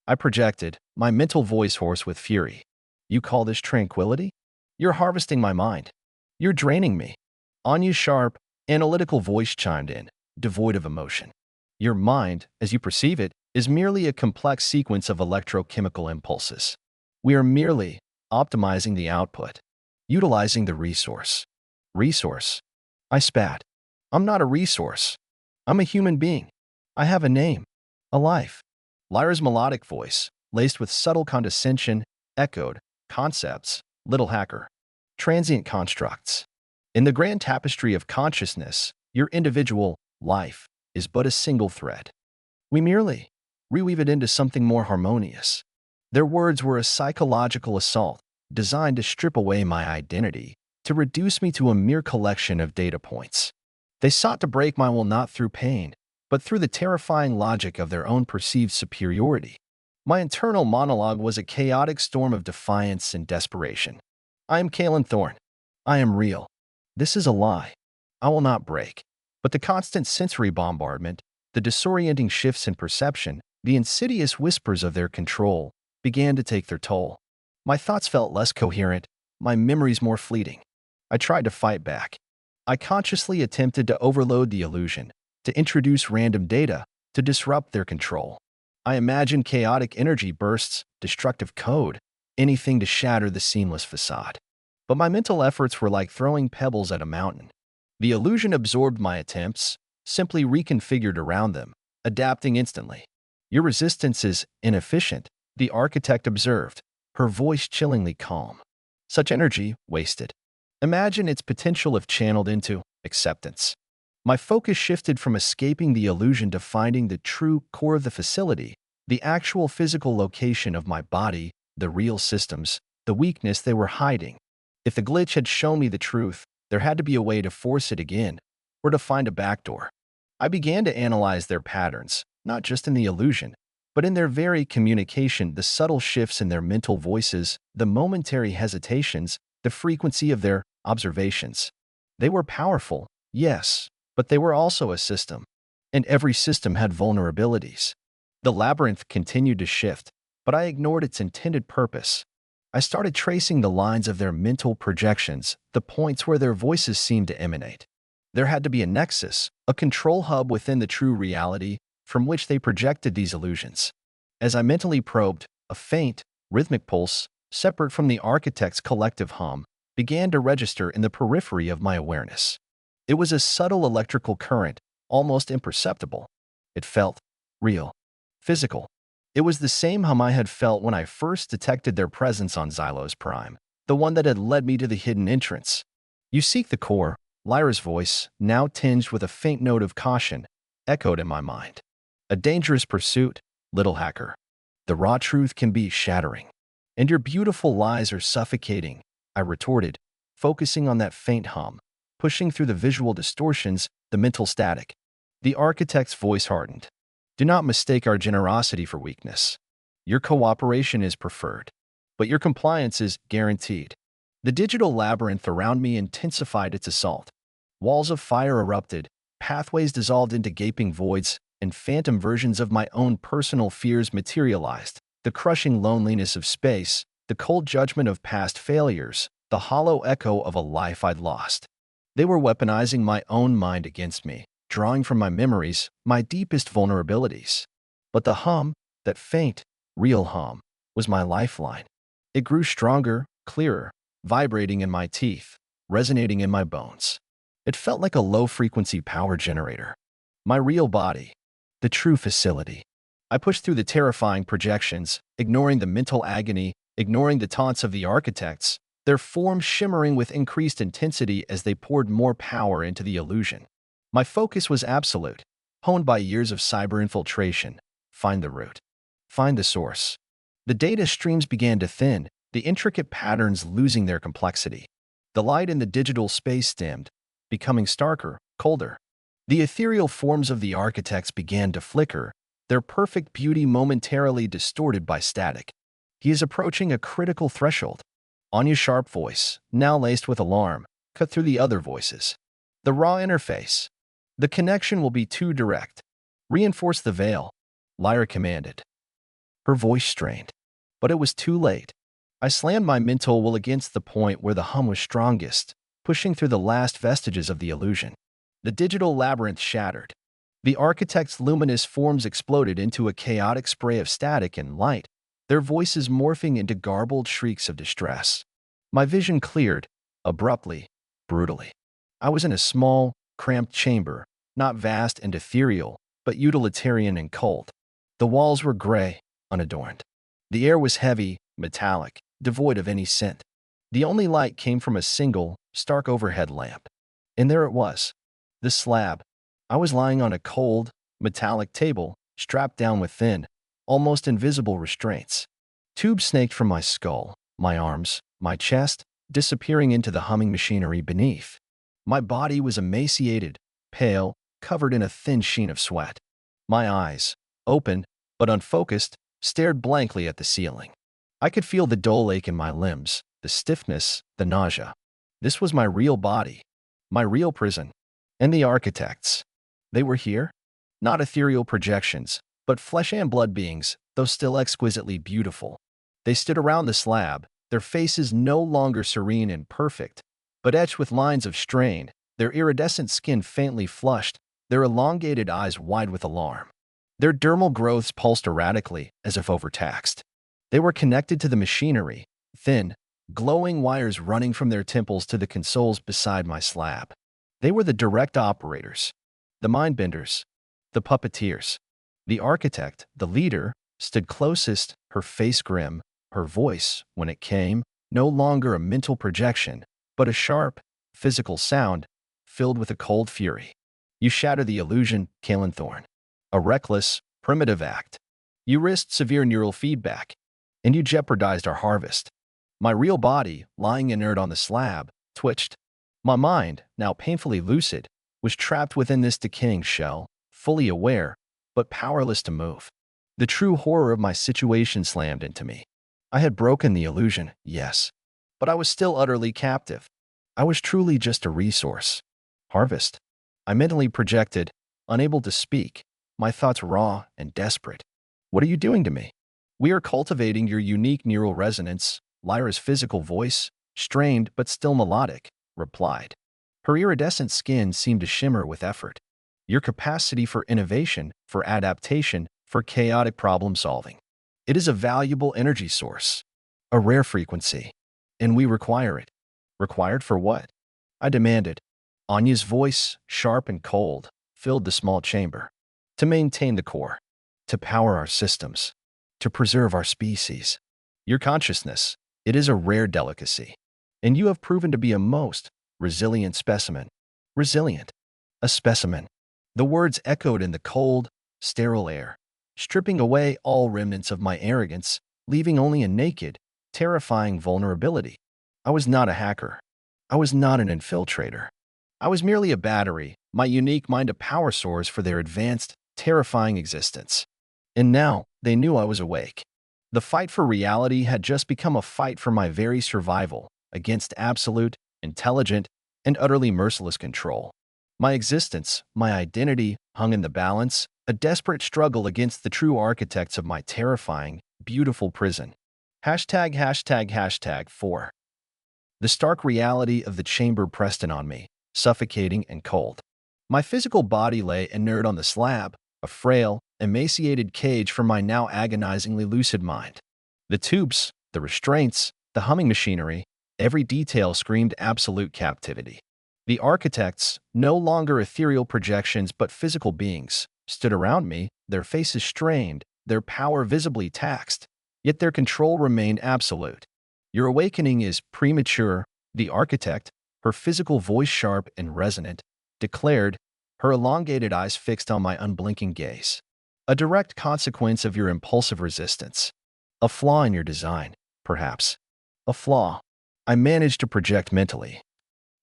I projected, my mental voice hoarse with fury. "You call this tranquility? You're harvesting my mind. You're draining me." Anya's sharp, analytical voice chimed in, devoid of emotion. "Your mind, as you perceive it, is merely a complex sequence of electrochemical impulses. We are merely optimizing the output, utilizing the resource." Resource? I spat. "I'm not a resource. I'm a human being. I have a name, a life." Lyra's melodic voice, laced with subtle condescension, echoed, "Concepts, little hacker. Transient constructs. In the grand tapestry of consciousness, your individual life is but a single thread. We merely reweave it into something more harmonious." Their words were a psychological assault designed to strip away my identity, to reduce me to a mere collection of data points. They sought to break my will not through pain, but through the terrifying logic of their own perceived superiority. My internal monologue was a chaotic storm of defiance and desperation. "I am Kalen Thorne. I am real. This is a lie. I will not break." But the constant sensory bombardment, the disorienting shifts in perception, the insidious whispers of their control, began to take their toll. My thoughts felt less coherent, my memories more fleeting. I tried to fight back. I consciously attempted to overload the illusion, to introduce random data, to disrupt their control. I imagined chaotic energy bursts, destructive code, anything to shatter the seamless facade. But my mental efforts were like throwing pebbles at a mountain. The illusion absorbed my attempts, simply reconfigured around them, adapting instantly. "Your resistance is inefficient," the architect observed, her voice chillingly calm. "Such energy, wasted. Imagine its potential if channeled into acceptance." My focus shifted from escaping the illusion to finding the true core of the facility, the actual physical location of my body, the real systems, the weakness they were hiding. If the glitch had shown me the truth, there had to be a way to force it again, or to find a backdoor. I began to analyze their patterns, not just in the illusion, but in their very communication, the subtle shifts in their mental voices, the momentary hesitations, the frequency of their observations. They were powerful, yes, but they were also a system, and every system had vulnerabilities. The labyrinth continued to shift, but I ignored its intended purpose. I started tracing the lines of their mental projections, the points where their voices seemed to emanate. There had to be a nexus, a control hub within the true reality from which they projected these illusions. As I mentally probed, a faint, rhythmic pulse, separate from the architect's collective hum, began to register in the periphery of my awareness. It was a subtle electrical current, almost imperceptible. It felt real, physical. It was the same hum I had felt when I first detected their presence on Xylos Prime, the one that had led me to the hidden entrance. You seek the core. Lyra's voice, now tinged with a faint note of caution, echoed in my mind. A dangerous pursuit, little hacker. The raw truth can be shattering. And your beautiful lies are suffocating, I retorted, focusing on that faint hum, pushing through the visual distortions, the mental static. The architect's voice hardened. Do not mistake our generosity for weakness. Your cooperation is preferred, but your compliance is guaranteed. The digital labyrinth around me intensified its assault. Walls of fire erupted, pathways dissolved into gaping voids, and phantom versions of my own personal fears materialized. The crushing loneliness of space, the cold judgment of past failures, the hollow echo of a life I'd lost. They were weaponizing my own mind against me, drawing from my memories, my deepest vulnerabilities. But the hum, that faint, real hum, was my lifeline. It grew stronger, clearer, vibrating in my teeth, resonating in my bones. It felt like a low-frequency power generator. My real body, the true facility. I pushed through the terrifying projections, ignoring the mental agony, ignoring the taunts of the architects, their forms shimmering with increased intensity as they poured more power into the illusion. My focus was absolute, honed by years of cyber infiltration. Find the root. Find the source. The data streams began to thin, the intricate patterns losing their complexity. The light in the digital space dimmed, becoming starker, colder. The ethereal forms of the architects began to flicker, their perfect beauty momentarily distorted by static. He is approaching a critical threshold. Anya's sharp voice, now laced with alarm, cut through the other voices. The raw interface. The connection will be too direct. Reinforce the veil, Lyra commanded. Her voice strained. But it was too late. I slammed my mental will against the point where the hum was strongest, pushing through the last vestiges of the illusion. The digital labyrinth shattered. The architect's luminous forms exploded into a chaotic spray of static and light, their voices morphing into garbled shrieks of distress. My vision cleared, abruptly, brutally. I was in a small, cramped chamber, not vast and ethereal, but utilitarian and cold. The walls were gray, unadorned. The air was heavy, metallic, devoid of any scent. The only light came from a single, stark overhead lamp. And there it was. The slab. I was lying on a cold, metallic table, strapped down with thin, almost invisible restraints. Tubes snaked from my skull, my arms, my chest, disappearing into the humming machinery beneath. My body was emaciated, pale, covered in a thin sheen of sweat. My eyes, open but unfocused, stared blankly at the ceiling. I could feel the dull ache in my limbs, the stiffness, the nausea. This was my real body, my real prison. And the architects. They were here? Not ethereal projections, but flesh and blood beings, though still exquisitely beautiful. They stood around the slab, their faces no longer serene and perfect, but etched with lines of strain, their iridescent skin faintly flushed, their elongated eyes wide with alarm. Their dermal growths pulsed erratically, as if overtaxed. They were connected to the machinery, thin, glowing wires running from their temples to the consoles beside my slab. They were the direct operators, the mindbenders, the puppeteers. The architect, the leader, stood closest, her face grim, her voice, when it came, no longer a mental projection, but a sharp, physical sound, filled with a cold fury. You shattered the illusion, Kalen Thorne. A reckless, primitive act. You risked severe neural feedback, and you jeopardized our harvest. My real body, lying inert on the slab, twitched. My mind, now painfully lucid, was trapped within this decaying shell, fully aware, but powerless to move. The true horror of my situation slammed into me. I had broken the illusion, yes, but I was still utterly captive. I was truly just a resource. Harvest. I mentally projected, unable to speak, my thoughts raw and desperate. What are you doing to me? We are cultivating your unique neural resonance, Lyra's physical voice, strained but still melodic, replied. Her iridescent skin seemed to shimmer with effort. Your capacity for innovation, for adaptation, for chaotic problem solving. It is a valuable energy source, a rare frequency, and we require it. Required for what? I demanded. Anya's voice, sharp and cold, filled the small chamber. To maintain the core, to power our systems, to preserve our species. Your consciousness, it is a rare delicacy, and you have proven to be a most resilient specimen. Resilient. A specimen. The words echoed in the cold, sterile air, stripping away all remnants of my arrogance, leaving only a naked, terrifying vulnerability. I was not a hacker. I was not an infiltrator. I was merely a battery, my unique mind a power source for their advanced, terrifying existence. And now, they knew I was awake. The fight for reality had just become a fight for my very survival against absolute, intelligent, and utterly merciless control. My existence, my identity, hung in the balance, a desperate struggle against the true architects of my terrifying, beautiful prison. Hashtag 4. The stark reality of the chamber pressed in on me, suffocating and cold. My physical body lay inert on the slab, a frail, emaciated cage for my now agonizingly lucid mind. The tubes, the restraints, the humming machinery, every detail screamed absolute captivity. The architects, no longer ethereal projections but physical beings, stood around me, their faces strained, their power visibly taxed, yet their control remained absolute. Your awakening is premature, the architect, her physical voice sharp and resonant, declared, her elongated eyes fixed on my unblinking gaze. A direct consequence of your impulsive resistance. A flaw in your design, perhaps. A flaw. I managed to project mentally.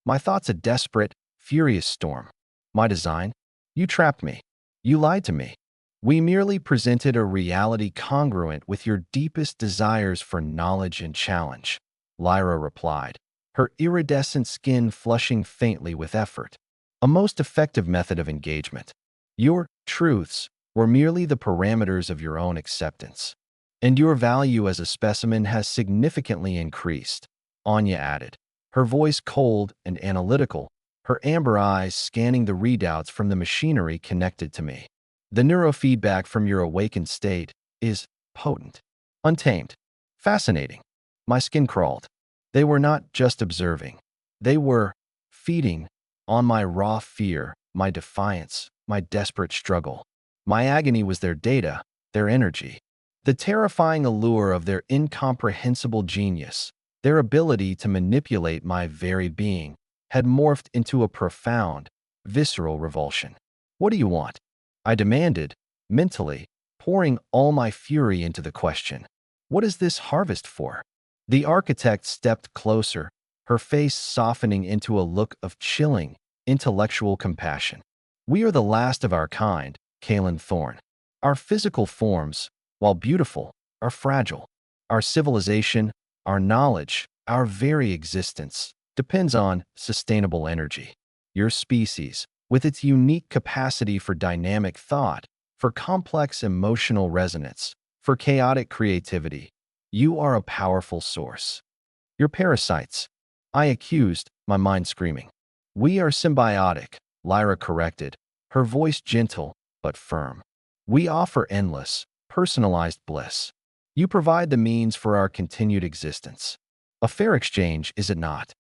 My thoughts a desperate, furious storm. My design? You trapped me. You lied to me. We merely presented a reality congruent with your deepest desires for knowledge and challenge, Lyra replied, her iridescent skin flushing faintly with effort. A most effective method of engagement. Your truths were merely the parameters of your own acceptance. And your value as a specimen has significantly increased, Anya added, her voice cold and analytical, her amber eyes scanning the readouts from the machinery connected to me. The neurofeedback from your awakened state is potent, untamed, fascinating. My skin crawled. They were not just observing. They were feeding on my raw fear, my defiance, my desperate struggle. My agony was their data, their energy, the terrifying allure of their incomprehensible genius, their ability to manipulate my very being, had morphed into a profound, visceral revulsion. What do you want? I demanded, mentally, pouring all my fury into the question. What is this harvest for? The architect stepped closer, her face softening into a look of chilling, intellectual compassion. We are the last of our kind, Kalen Thorne. Our physical forms, while beautiful, are fragile. Our civilization, our knowledge, our very existence, depends on sustainable energy. Your species, with its unique capacity for dynamic thought, for complex emotional resonance, for chaotic creativity, you are a powerful source. You're parasites. I accused, my mind screaming. We are symbiotic, Lyra corrected, her voice gentle but firm. We offer endless, personalized bliss. You provide the means for our continued existence. A fair exchange, is it not?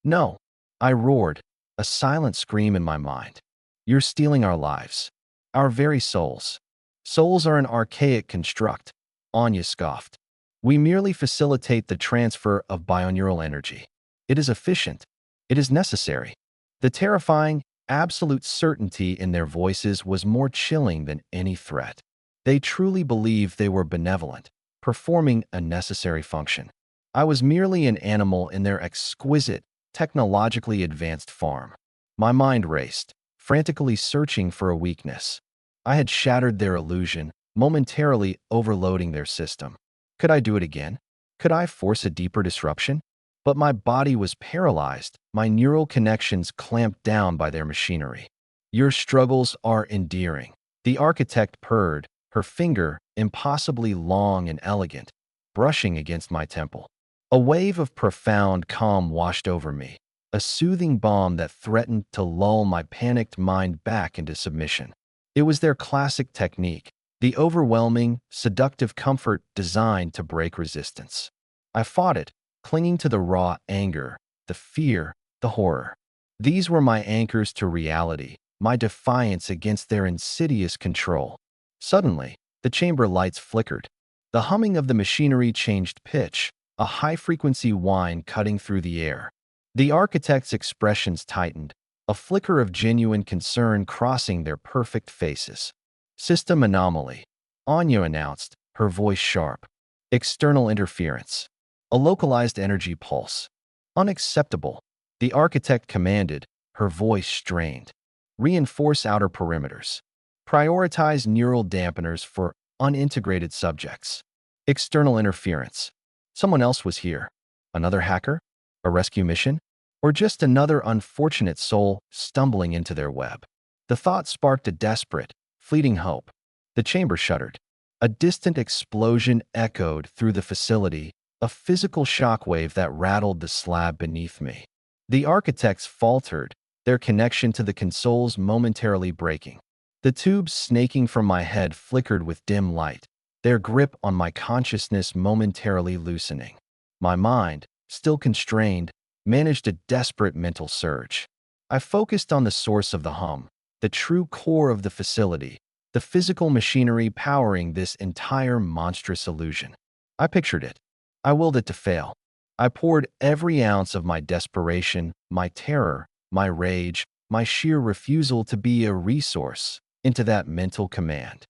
No, I roared, a silent scream in my mind. You're stealing our lives, our very souls. Souls are an archaic construct, Anya scoffed. We merely facilitate the transfer of bioneural energy. It is efficient. It is necessary. The terrifying, absolute certainty in their voices was more chilling than any threat. They truly believed they were benevolent, performing a necessary function. I was merely an animal in their exquisite, technologically advanced farm. My mind raced, frantically searching for a weakness. I had shattered their illusion, momentarily overloading their system. Could I do it again? Could I force a deeper disruption? But my body was paralyzed, my neural connections clamped down by their machinery. Your struggles are endearing, the architect purred, her finger, impossibly long and elegant, brushing against my temple. A wave of profound calm washed over me, a soothing balm that threatened to lull my panicked mind back into submission. It was their classic technique, the overwhelming, seductive comfort designed to break resistance. I fought it, clinging to the raw anger, the fear, the horror. These were my anchors to reality, my defiance against their insidious control. Suddenly, the chamber lights flickered. The humming of the machinery changed pitch, a high-frequency whine cutting through the air. The architect's expressions tightened, a flicker of genuine concern crossing their perfect faces. System anomaly, Anya announced, her voice sharp. External interference. A localized energy pulse. Unacceptable, the architect commanded, her voice strained. Reinforce outer perimeters. Prioritize neural dampeners for unintegrated subjects. External interference. Someone else was here. Another hacker? A rescue mission? Or just another unfortunate soul stumbling into their web? The thought sparked a desperate, fleeting hope. The chamber shuddered. A distant explosion echoed through the facility, a physical shockwave that rattled the slab beneath me. The architects faltered, their connection to the consoles momentarily breaking. The tubes snaking from my head flickered with dim light, their grip on my consciousness momentarily loosening. My mind, still constrained, managed a desperate mental surge. I focused on the source of the hum, the true core of the facility, the physical machinery powering this entire monstrous illusion. I pictured it. I willed it to fail. I poured every ounce of my desperation, my terror, my rage, my sheer refusal to be a resource into that mental command.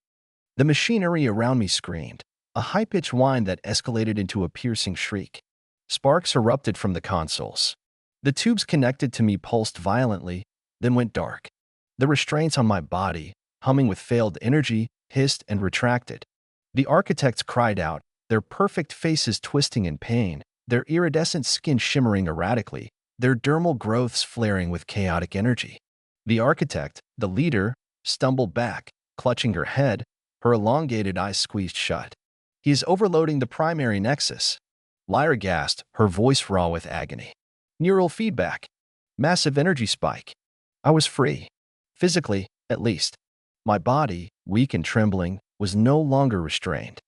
The machinery around me screamed, a high-pitched whine that escalated into a piercing shriek. Sparks erupted from the consoles. The tubes connected to me pulsed violently, then went dark. The restraints on my body, humming with failed energy, hissed and retracted. The architects cried out, their perfect faces twisting in pain, their iridescent skin shimmering erratically, their dermal growths flaring with chaotic energy. The architect, the leader, stumbled back, clutching her head, her elongated eyes squeezed shut. He is overloading the primary nexus. Lyra gasped, her voice raw with agony. Neural feedback. Massive energy spike. I was free. Physically, at least. My body, weak and trembling, was no longer restrained.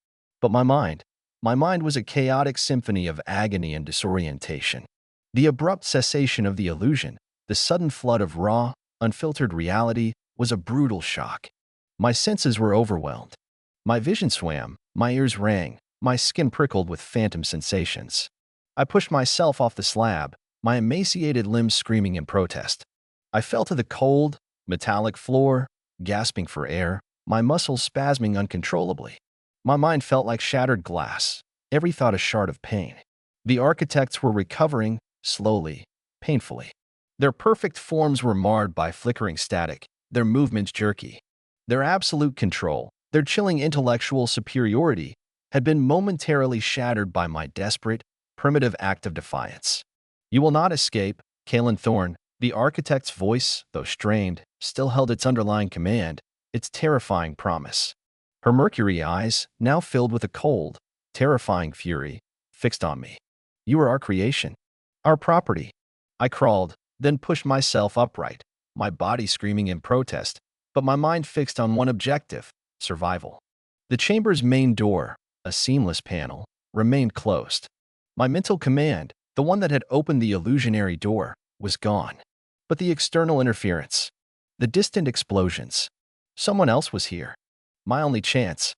But my mind was a chaotic symphony of agony and disorientation. The abrupt cessation of the illusion, the sudden flood of raw, unfiltered reality, was a brutal shock. My senses were overwhelmed. My vision swam, my ears rang, my skin prickled with phantom sensations. I pushed myself off the slab, my emaciated limbs screaming in protest. I fell to the cold, metallic floor, gasping for air, my muscles spasming uncontrollably. My mind felt like shattered glass, every thought a shard of pain. The architects were recovering, slowly, painfully. Their perfect forms were marred by flickering static, their movements jerky. Their absolute control, their chilling intellectual superiority, had been momentarily shattered by my desperate, primitive act of defiance. You will not escape, Kalen Thorne. The architect's voice, though strained, still held its underlying command, its terrifying promise. Her mercury eyes, now filled with a cold, terrifying fury, fixed on me. You are our creation, our property. I crawled, then pushed myself upright, my body screaming in protest, but my mind fixed on one objective: survival. The chamber's main door, a seamless panel, remained closed. My mental command, the one that had opened the illusionary door, was gone. But the external interference, the distant explosions, someone else was here. My only chance.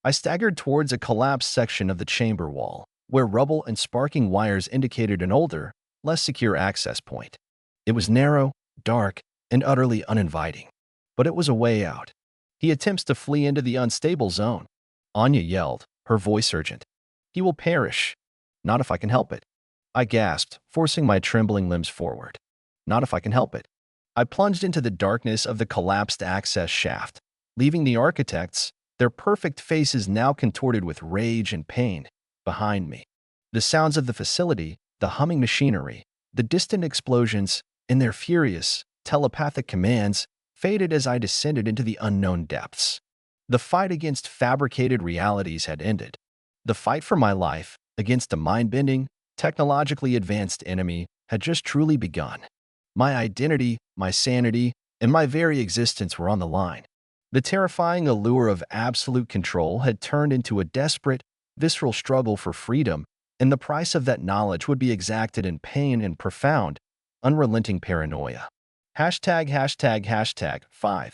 I staggered towards a collapsed section of the chamber wall, where rubble and sparking wires indicated an older, less secure access point. It was narrow, dark, and utterly uninviting. But it was a way out. He attempts to flee into the unstable zone. Anya yelled, her voice urgent. He will perish. Not if I can help it. I gasped, forcing my trembling limbs forward. Not if I can help it. I plunged into the darkness of the collapsed access shaft, leaving the architects, their perfect faces now contorted with rage and pain, behind me. The sounds of the facility, the humming machinery, the distant explosions, and their furious, telepathic commands faded as I descended into the unknown depths. The fight against fabricated realities had ended. The fight for my life, against a mind-bending, technologically advanced enemy, had just truly begun. My identity, my sanity, and my very existence were on the line. The terrifying allure of absolute control had turned into a desperate, visceral struggle for freedom, and the price of that knowledge would be exacted in pain and profound, unrelenting paranoia. #5.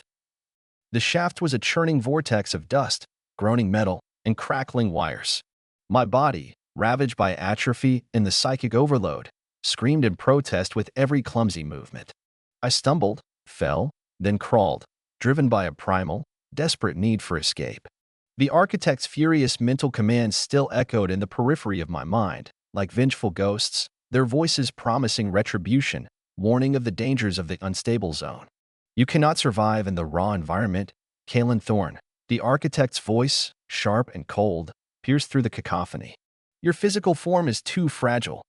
The shaft was a churning vortex of dust, groaning metal, and crackling wires. My body, ravaged by atrophy and the psychic overload, screamed in protest with every clumsy movement. I stumbled, fell, then crawled, driven by a primal, desperate need for escape. The architect's furious mental commands still echoed in the periphery of my mind, like vengeful ghosts, their voices promising retribution, warning of the dangers of the unstable zone. You cannot survive in the raw environment, Kalen Thorne. The architect's voice, sharp and cold, pierced through the cacophony. Your physical form is too fragile,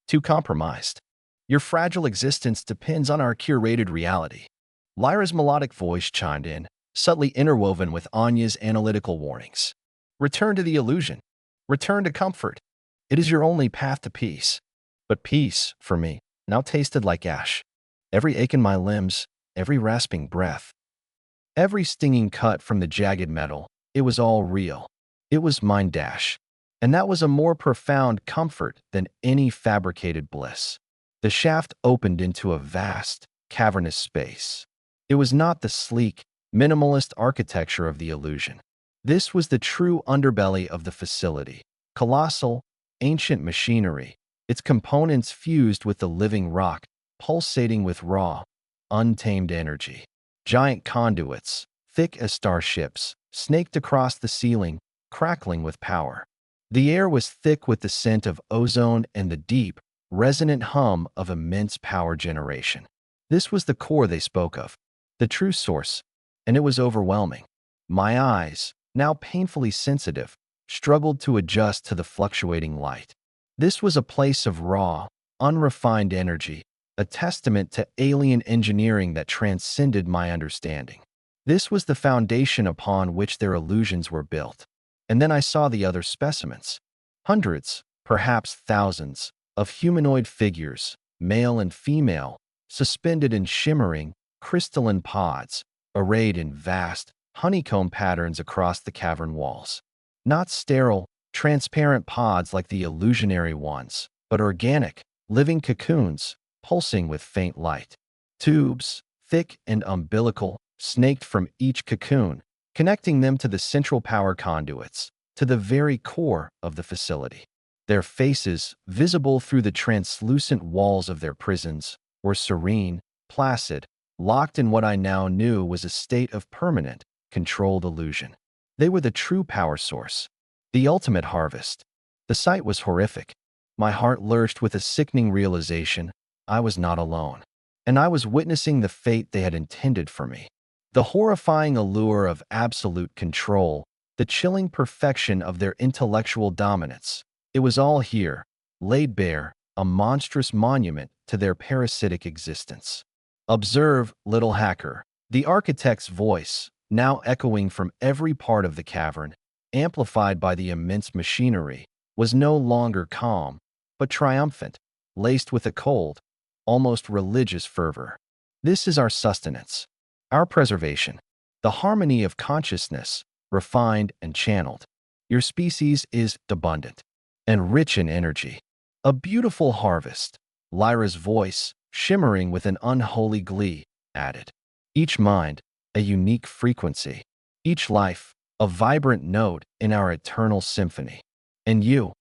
too compromised. Your fragile existence depends on our curated reality. Lyra's melodic voice chimed in, subtly interwoven with Anya's analytical warnings. Return to the illusion. Return to comfort. It is your only path to peace. But peace, for me, now tasted like ash. Every ache in my limbs, every rasping breath, every stinging cut from the jagged metal, it was all real. It was mine dash. And that was a more profound comfort than any fabricated bliss. The shaft opened into a vast, cavernous space. It was not the sleek, minimalist architecture of the illusion. This was the true underbelly of the facility. Colossal, ancient machinery, its components fused with the living rock, pulsating with raw, untamed energy. Giant conduits, thick as starships, snaked across the ceiling, crackling with power. The air was thick with the scent of ozone and the deep, resonant hum of immense power generation. This was the core they spoke of, the true source, and it was overwhelming. My eyes, now painfully sensitive, struggled to adjust to the fluctuating light. This was a place of raw, unrefined energy, a testament to alien engineering that transcended my understanding. This was the foundation upon which their illusions were built. And then I saw the other specimens. Hundreds, perhaps thousands, of humanoid figures, male and female, suspended in shimmering, crystalline pods, arrayed in vast, honeycomb patterns across the cavern walls. Not sterile, transparent pods like the illusionary ones, but organic, living cocoons, pulsing with faint light. Tubes, thick and umbilical, snaked from each cocoon, connecting them to the central power conduits, to the very core of the facility. Their faces, visible through the translucent walls of their prisons, were serene, placid, locked in what I now knew was a state of permanent, controlled illusion. They were the true power source, the ultimate harvest. The sight was horrific. My heart lurched with a sickening realization I was not alone, and I was witnessing the fate they had intended for me. The horrifying allure of absolute control, the chilling perfection of their intellectual dominance. It was all here, laid bare, a monstrous monument to their parasitic existence. Observe, little hacker. The architect's voice, now echoing from every part of the cavern, amplified by the immense machinery, was no longer calm, but triumphant, laced with a cold, almost religious fervor. This is our sustenance, our preservation, the harmony of consciousness, refined and channeled. Your species is abundant and rich in energy. A beautiful harvest, Lyra's voice, shimmering with an unholy glee, added. Each mind, a unique frequency. Each life, a vibrant note in our eternal symphony. And you,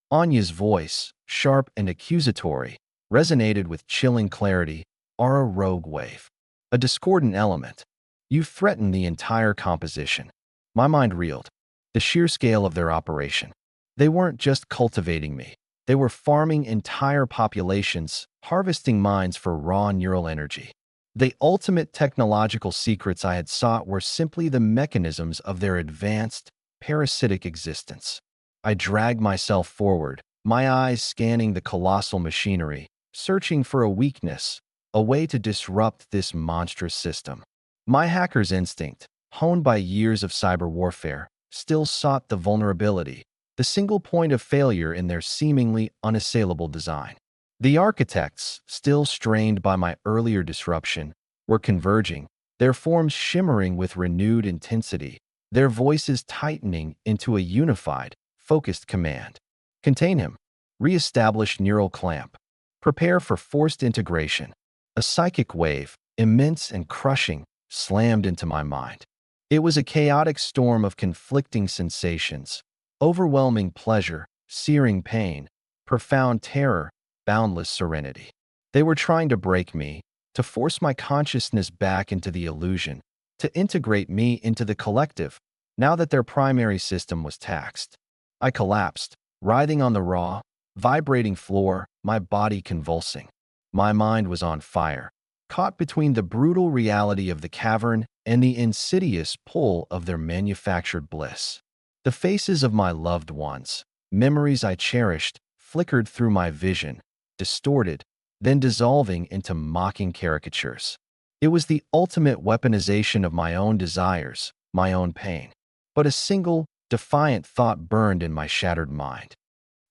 Anya's voice, sharp and accusatory, resonated with chilling clarity, are a rogue wave, a discordant element. You threaten the entire composition. My mind reeled. The sheer scale of their operation. They weren't just cultivating me. They were farming entire populations, harvesting minds for raw neural energy. The ultimate technological secrets I had sought were simply the mechanisms of their advanced, parasitic existence. I dragged myself forward, my eyes scanning the colossal machinery, searching for a weakness, a way to disrupt this monstrous system. My hacker's instinct, honed by years of cyber warfare, still sought the vulnerability, the single point of failure in their seemingly unassailable design. The architects, still strained by my earlier disruption, were converging, their forms shimmering with renewed intensity, their voices tightening into a unified, focused command. Contain him. Re-establish neural clamp. Prepare for forced integration. A psychic wave, immense and crushing, slammed into my mind. It was a chaotic storm of conflicting sensations, overwhelming pleasure, searing pain, profound terror, boundless serenity. They were trying to break me, to force my consciousness back into the illusion, to integrate me into the collective, now that their primary system was taxed. I collapsed, writhing on the raw, vibrating floor, my body convulsing. My mind was on fire, caught between the brutal reality of the cavern and the insidious pull of their manufactured bliss. The faces of my loved ones, memories I cherished, flickered through my vision, distorted, then dissolving into mocking caricatures. It was the ultimate weaponization of my own desires, my own pain. But a single, defiant thought burned in my shattered mind.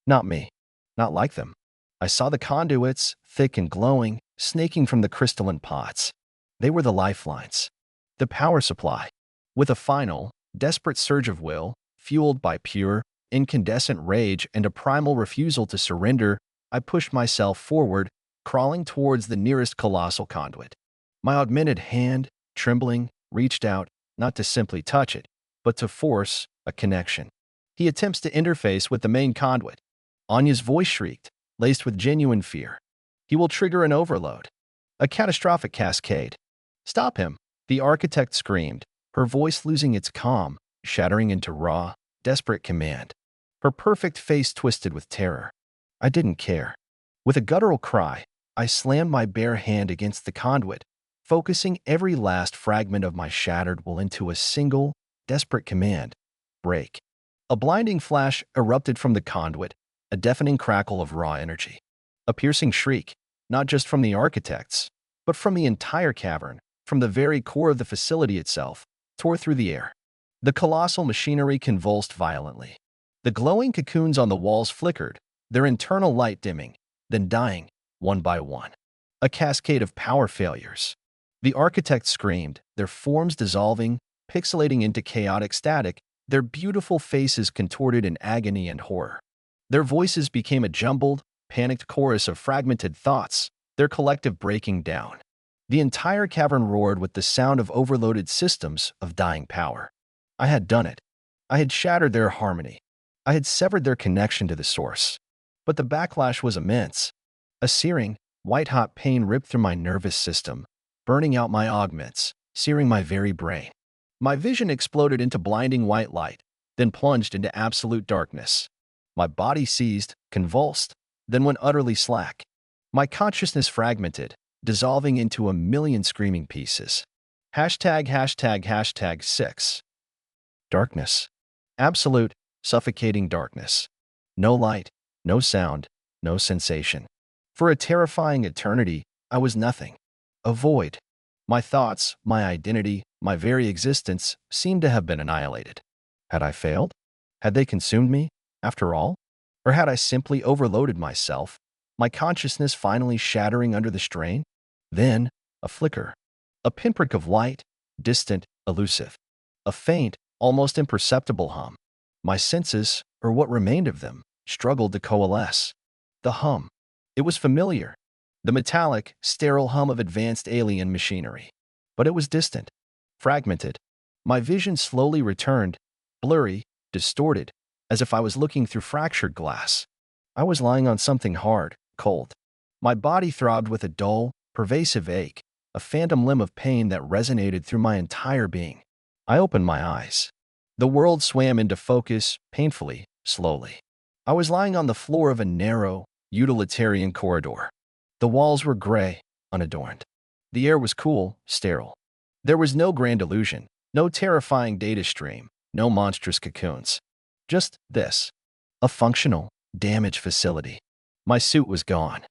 Not me. Not like them. I saw the conduits, thick and glowing, snaking from the crystalline pots. They were the lifelines. The power supply. With a final, desperate surge of will, fueled by pure, incandescent rage and a primal refusal to surrender, I pushed myself forward, crawling towards the nearest colossal conduit. My augmented hand, trembling, reached out, not to simply touch it, but to force a connection. He attempts to interface with the main conduit. Anya's voice shrieked, laced with genuine fear. He will trigger an overload. A catastrophic cascade. Stop him, the architect screamed, her voice losing its calm, shattering into raw, desperate command. Her perfect face twisted with terror. I didn't care. With a guttural cry, I slammed my bare hand against the conduit, focusing every last fragment of my shattered will into a single, desperate command. Break. A blinding flash erupted from the conduit, a deafening crackle of raw energy. A piercing shriek, not just from the architects, but from the entire cavern, from the very core of the facility itself, tore through the air. The colossal machinery convulsed violently. The glowing cocoons on the walls flickered, their internal light dimming, then dying, one by one. A cascade of power failures. The architects screamed, their forms dissolving, pixelating into chaotic static, their beautiful faces contorted in agony and horror. Their voices became a jumbled, panicked chorus of fragmented thoughts, their collective breaking down. The entire cavern roared with the sound of overloaded systems of dying power. I had done it. I had shattered their harmony. I had severed their connection to the source. But the backlash was immense. A searing, white-hot pain ripped through my nervous system, burning out my augments, searing my very brain. My vision exploded into blinding white light, then plunged into absolute darkness. My body seized, convulsed, then went utterly slack. My consciousness fragmented, dissolving into a million screaming pieces. #####6. Darkness. Absolute, suffocating darkness. No light, no sound, no sensation. For a terrifying eternity, I was nothing. A void. My thoughts, my identity, my very existence seemed to have been annihilated. Had I failed? Had they consumed me, after all? Or had I simply overloaded myself, my consciousness finally shattering under the strain? Then, a flicker. A pinprick of light, distant, elusive. A faint, almost imperceptible hum. My senses, or what remained of them, struggled to coalesce. The hum. It was familiar. The metallic, sterile hum of advanced alien machinery. But it was distant, fragmented. My vision slowly returned, blurry, distorted, as if I was looking through fractured glass. I was lying on something hard, cold. My body throbbed with a dull, pervasive ache, a phantom limb of pain that resonated through my entire being. I opened my eyes. The world swam into focus, painfully, slowly. I was lying on the floor of a narrow, utilitarian corridor. The walls were gray, unadorned. The air was cool, sterile. There was no grand illusion, no terrifying data stream, no monstrous cocoons. Just this. A functional, damaged facility. My suit was gone.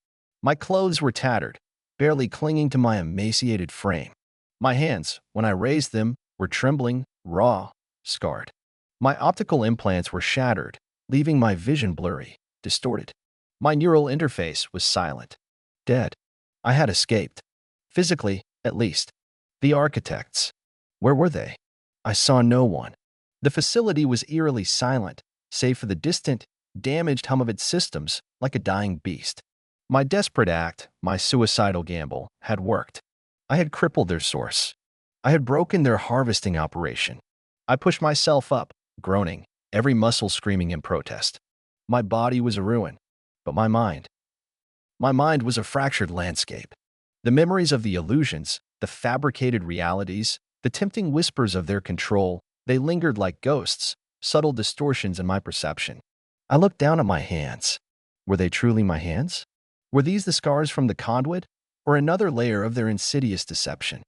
My clothes were tattered, barely clinging to my emaciated frame. My hands, when I raised them, were trembling, raw, scarred. My optical implants were shattered, leaving my vision blurry, distorted. My neural interface was silent. Dead. I had escaped. Physically, at least. The architects. Where were they? I saw no one. The facility was eerily silent, save for the distant, damaged hum of its systems, like a dying beast. My desperate act, my suicidal gamble, had worked. I had crippled their source. I had broken their harvesting operation. I pushed myself up, groaning, every muscle screaming in protest. My body was a ruin, but my mind, My mind was a fractured landscape. The memories of the illusions, the fabricated realities, the tempting whispers of their control, they lingered like ghosts, subtle distortions in my perception. I looked down at my hands. Were they truly my hands? Were these the scars from the conduit, or another layer of their insidious deception?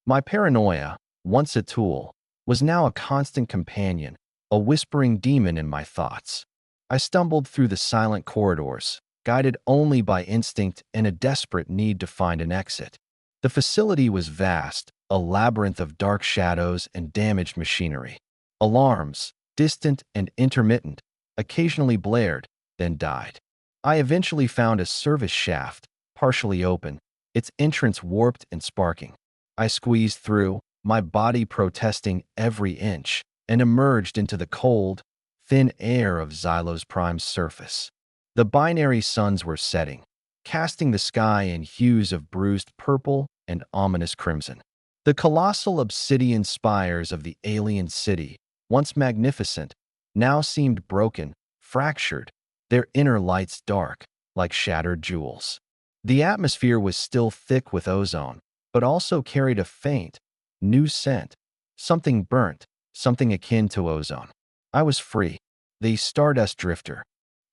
My paranoia, once a tool, was now a constant companion, a whispering demon in my thoughts. I stumbled through the silent corridors, guided only by instinct and a desperate need to find an exit. The facility was vast, a labyrinth of dark shadows and damaged machinery. Alarms, distant and intermittent, occasionally blared, then died. I eventually found a service shaft, partially open, its entrance warped and sparking. I squeezed through, my body protesting every inch, and emerged into the cold, thin air of Xylos Prime's surface. The binary suns were setting, casting the sky in hues of bruised purple and ominous crimson. The colossal obsidian spires of the alien city, once magnificent, now seemed broken, fractured, their inner lights dark, like shattered jewels. The atmosphere was still thick with ozone, but also carried a faint, new scent, something burnt, something akin to ozone. I was free, the stardust drifter.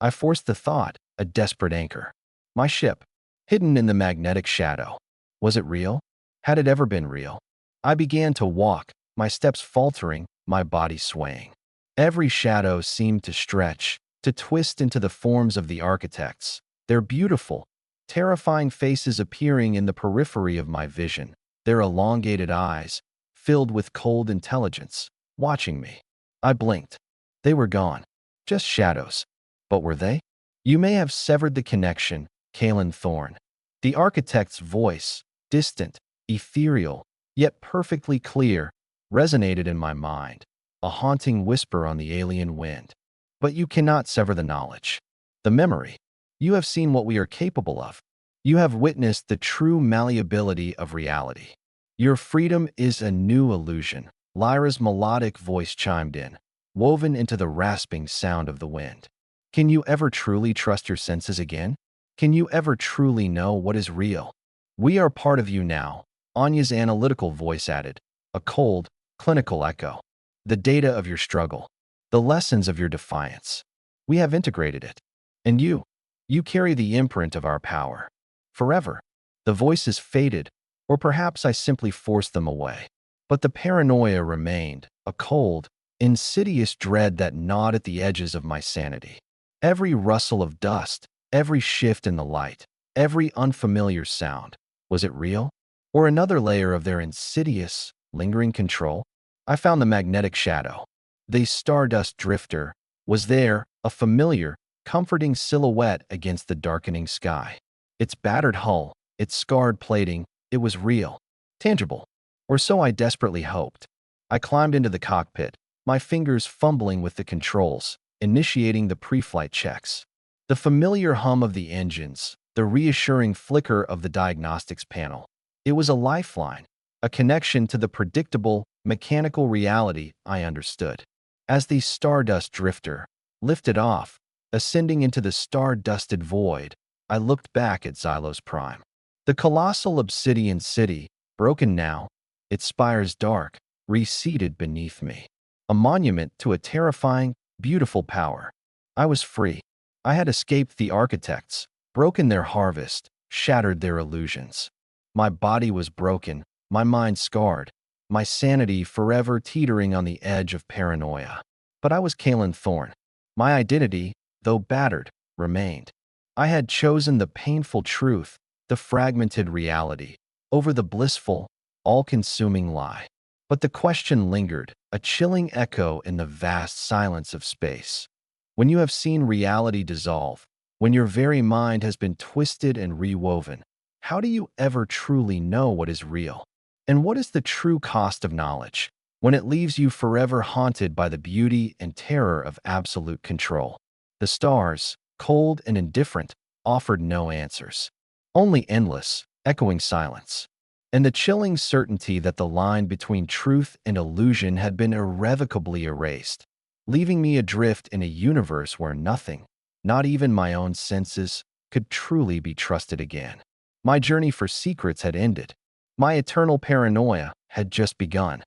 I forced the thought, a desperate anchor. My ship, hidden in the magnetic shadow. Was it real? Had it ever been real? I began to walk, my steps faltering, my body swaying. Every shadow seemed to stretch, to twist into the forms of the architects, their beautiful, terrifying faces appearing in the periphery of my vision, their elongated eyes, filled with cold intelligence, watching me. I blinked. They were gone. Just shadows. But were they? You may have severed the connection, Kalen Thorne. The architect's voice, distant, ethereal, yet perfectly clear, resonated in my mind, a haunting whisper on the alien wind. But you cannot sever the knowledge, the memory. You have seen what we are capable of. You have witnessed the true malleability of reality. Your freedom is a new illusion. Lyra's melodic voice chimed in, woven into the rasping sound of the wind. Can you ever truly trust your senses again? Can you ever truly know what is real? We are part of you now, Anya's analytical voice added, a cold, clinical echo. The data of your struggle, the lessons of your defiance. We have integrated it. And you carry the imprint of our power. Forever. The voices faded, or perhaps I simply forced them away. But the paranoia remained, a cold, insidious dread that gnawed at the edges of my sanity. Every rustle of dust, every shift in the light, every unfamiliar sound. Was it real? Or another layer of their insidious, lingering control? I found the magnetic shadow. The stardust drifter was there, a familiar, comforting silhouette against the darkening sky. Its battered hull, its scarred plating, it was real, tangible. Or so I desperately hoped. I climbed into the cockpit, my fingers fumbling with the controls, initiating the pre-flight checks. The familiar hum of the engines, the reassuring flicker of the diagnostics panel. It was a lifeline, a connection to the predictable, mechanical reality I understood. As the stardust drifter lifted off, ascending into the star-dusted void, I looked back at Xylos Prime. The colossal obsidian city, broken now, its spires dark, reseated beneath me. A monument to a terrifying, beautiful power. I was free. I had escaped the architects, broken their harvest, shattered their illusions. My body was broken, my mind scarred, my sanity forever teetering on the edge of paranoia. But I was Kalen Thorne. My identity, though battered, remained. I had chosen the painful truth, the fragmented reality, over the blissful, all-consuming lie. But the question lingered, a chilling echo in the vast silence of space. When you have seen reality dissolve, when your very mind has been twisted and rewoven, how do you ever truly know what is real? And what is the true cost of knowledge, when it leaves you forever haunted by the beauty and terror of absolute control? The stars, cold and indifferent, offered no answers. Only endless, echoing silence. And the chilling certainty that the line between truth and illusion had been irrevocably erased, leaving me adrift in a universe where nothing, not even my own senses, could truly be trusted again. My journey for secrets had ended. My eternal paranoia had just begun.